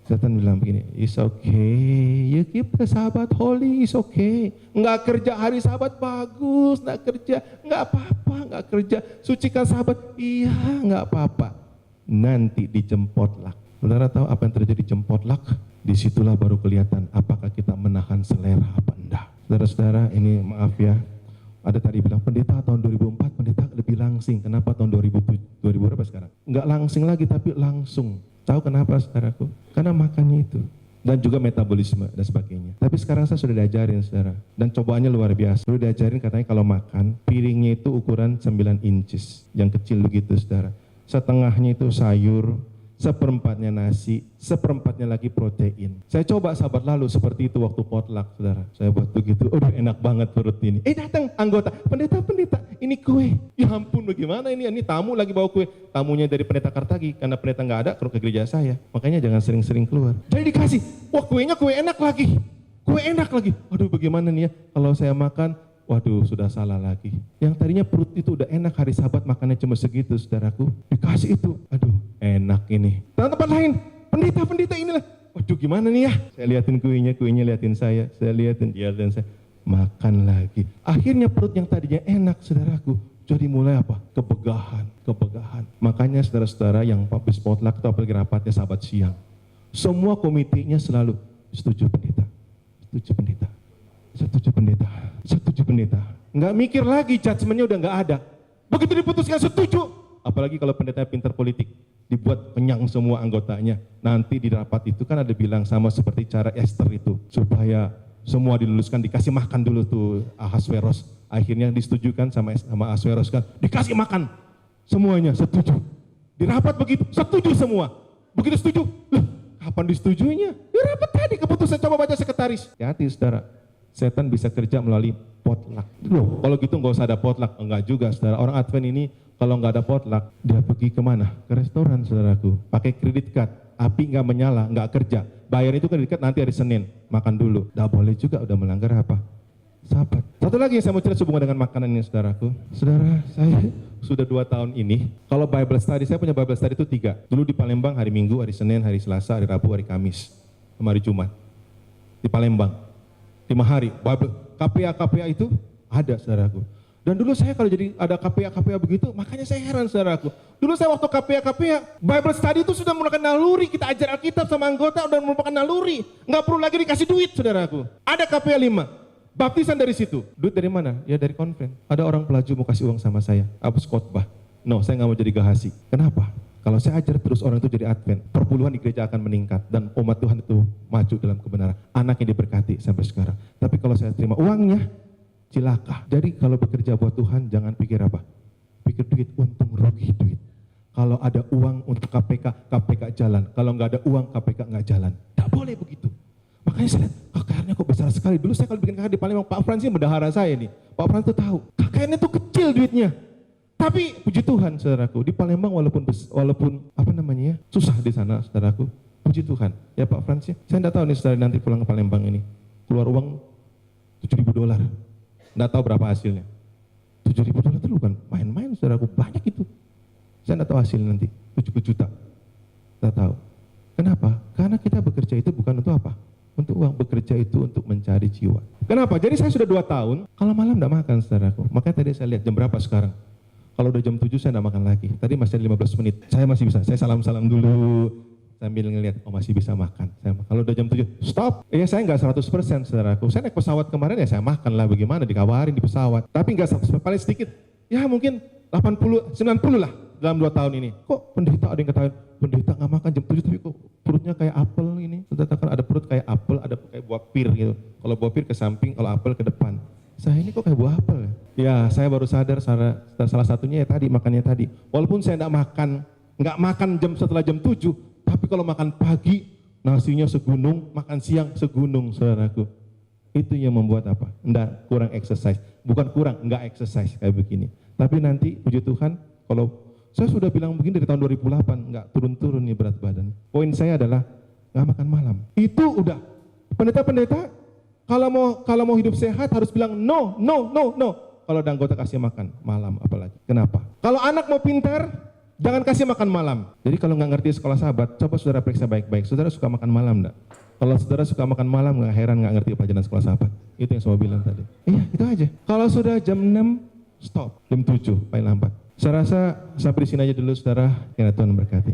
[SPEAKER 3] setan bilang begini, it's okay, you keep the Sabbath holy, it's okay. Enggak kerja hari Sabat bagus, enggak kerja, enggak apa-apa, enggak kerja. Sucikan Sabat, iya enggak apa-apa. Nanti dijempotlak. Saudara tahu apa yang terjadi jempotlak? Disitulah baru kelihatan apakah kita menahan selera apa enggak. Saudara-saudara, ini maaf ya, ada tadi bilang pendeta tahun 2004 pendeta lebih langsing. Kenapa tahun 2000 berapa sekarang? Enggak langsing lagi tapi langsung. Tahu kenapa saudaraku? Karena makannya itu. Dan juga metabolisme dan sebagainya. Tapi sekarang saya sudah diajarin saudara. Dan cobaannya luar biasa. Sudah diajarin katanya kalau makan, piringnya itu ukuran 9 inches. Yang kecil begitu saudara. setengahnya itu sayur, seperempatnya nasi, seperempatnya lagi protein. Saya coba sahabat lalu seperti itu waktu potluck, saudara. Saya buat begitu, aduh enak banget perut ini. Datang anggota, pendeta, ini kue. Ya ampun, bagaimana ini tamu lagi bawa kue. Tamunya dari pendeta Kartagi, karena pendeta nggak ada, ke gereja saya. Makanya jangan sering-sering keluar. Jadi dikasih, wah kuenya kue enak lagi. Kue enak lagi. Aduh bagaimana nih ya, kalau saya makan, waduh sudah salah lagi. Yang tadinya perut itu udah enak hari Sabat makannya cuma segitu, saudaraku. Dikasih itu, aduh enak ini. Tempat lain, pendeta inilah. Waduh gimana nih ya? Saya liatin kuenya liatin saya liatin dia dan saya makan lagi. Akhirnya perut yang tadinya enak, saudaraku, jadi mulai apa? Kepegahan. Makanya saudara-saudara yang habis potluck atau apalagi rapatnya Sabat siang, semua komitenya selalu setuju pendeta. Nggak mikir lagi, judgment-nya udah nggak ada. Begitu diputuskan setuju. Apalagi kalau pendeta pintar politik, dibuat kenyang semua anggotanya. Nanti di rapat itu kan ada bilang sama seperti cara Esther itu, supaya semua diluluskan, dikasih makan dulu tuh Ahasveros. Akhirnya disetujukan sama Ahasveros kan, dikasih makan. Semuanya setuju. Di rapat begitu, setuju semua. Begitu setuju, kapan disetujuinya? Di rapat tadi keputusan, coba baca sekretaris. Hati-hati saudara, setan bisa kerja melalui potluck. Loh, kalau gitu nggak usah ada potluck. Enggak juga saudara, orang Advent ini kalau nggak ada potluck, dia pergi kemana? Ke restoran saudaraku, pakai kredit card, api nggak menyala, nggak kerja. Bayar itu kredit card nanti hari Senin, makan dulu. Nggak boleh juga, udah melanggar apa? Sabat. Satu lagi yang saya mau cerita hubungan dengan makanan ini saudaraku. Saudara, saya sudah 2 tahun ini, kalau Bible study, saya punya Bible study itu 3. Dulu di Palembang hari Minggu, hari Senin, hari Selasa, hari Rabu, hari Kamis, sama hari Jumat. Di Palembang, 5 hari. Bible, KPA itu ada saudaraku. Dan dulu saya kalau jadi ada KPA begitu, makanya saya heran saudaraku. Dulu saya waktu KPA, Bible study itu sudah merupakan naluri, kita ajar Alkitab sama anggota udah merupakan naluri. Nggak perlu lagi dikasih duit saudaraku. Ada KPA 5. Baptisan dari situ. Duit dari mana? Ya dari konven. Ada orang pelaju mau kasih uang sama saya. Habis khotbah. No, saya nggak mau jadi gahasi. Kenapa? Kalau saya ajar terus orang itu jadi Advent, perpuluhan di gereja akan meningkat dan umat Tuhan itu maju dalam kebenaran. Anaknya diberkati sampai sekarang. Tapi kalau saya terima uangnya, cilaka. Jadi kalau bekerja buat Tuhan jangan pikir apa? Pikir duit, untung rugi duit. Kalau ada uang untuk KPK jalan. Kalau nggak ada uang, KPK nggak jalan. Tidak boleh begitu. Makanya saya lihat, KKR-nya kok besar sekali. Dulu saya kalau bikin KKR di Palembang, Pak Frans ini bendahara saya nih. Pak Frans itu tahu, KKR-nya itu kecil duitnya. Tapi puji Tuhan saudaraku, di Palembang walaupun susah di sana saudaraku. Puji Tuhan. Ya Pak Frans ya, saya tidak tahu nih saudara nanti pulang ke Palembang ini. Keluar uang $7.000. Nggak tahu berapa hasilnya. $7.000 itu bukan main-main saudaraku, banyak itu. Saya nggak tahu hasilnya nanti, 70 juta. Nggak tahu. Kenapa? Karena kita bekerja itu bukan untuk apa? Untuk uang, bekerja itu untuk mencari jiwa. Kenapa? Jadi saya sudah 2 tahun, kalau malam enggak makan saudaraku. Makanya tadi saya lihat jam berapa sekarang. Kalau udah jam 7 saya enggak makan lagi. Tadi masih ada 15 menit. Saya masih bisa, saya salam-salam dulu. Sambil ngelihat, oh masih bisa makan. Kalau udah jam 7, stop. Saya enggak 100% saudaraku. Saya naik pesawat kemarin ya saya makan lah bagaimana, dikawarin di pesawat. Tapi enggak 100%, paling sedikit. Ya mungkin 80, 90 lah dalam 2 tahun ini. Kok pendeta ada yang ketahuan, pendeta nggak makan jam 7 tapi kok perutnya kayak apel ini. Saudara kan ada perut kayak apel, ada kayak buah pir gitu. Kalau buah pir ke samping, kalau apel ke depan. Saya ini kok kayak buah apel ya? Ya saya baru sadar salah satunya ya tadi, makannya tadi. Walaupun saya nggak makan setelah jam 7, tapi kalau makan pagi, nasinya segunung, makan siang segunung saudaraku. Itu yang membuat apa? Enggak kurang exercise. Bukan kurang, enggak exercise kayak begini. Tapi nanti puji Tuhan, kalau saya sudah bilang begini dari tahun 2008, enggak turun-turun nih berat badan. Poin saya adalah enggak makan malam. Itu udah. Pendeta-pendeta kalau mau hidup sehat harus bilang no. Kalau ada anggota kasih makan malam apalagi. Kenapa? Kalau anak mau pintar, jangan kasih makan malam. Jadi kalau nggak ngerti sekolah sahabat, coba saudara periksa baik-baik. Saudara suka makan malam enggak? Kalau saudara suka makan malam, nggak heran nggak ngerti pelajaran sekolah sahabat. Itu yang saya bilang tadi. Iya, itu aja. Kalau sudah jam 6, stop. Jam 7, paling lambat. Saya rasa sampai di sini aja dulu saudara. Kiranya Tuhan memberkati.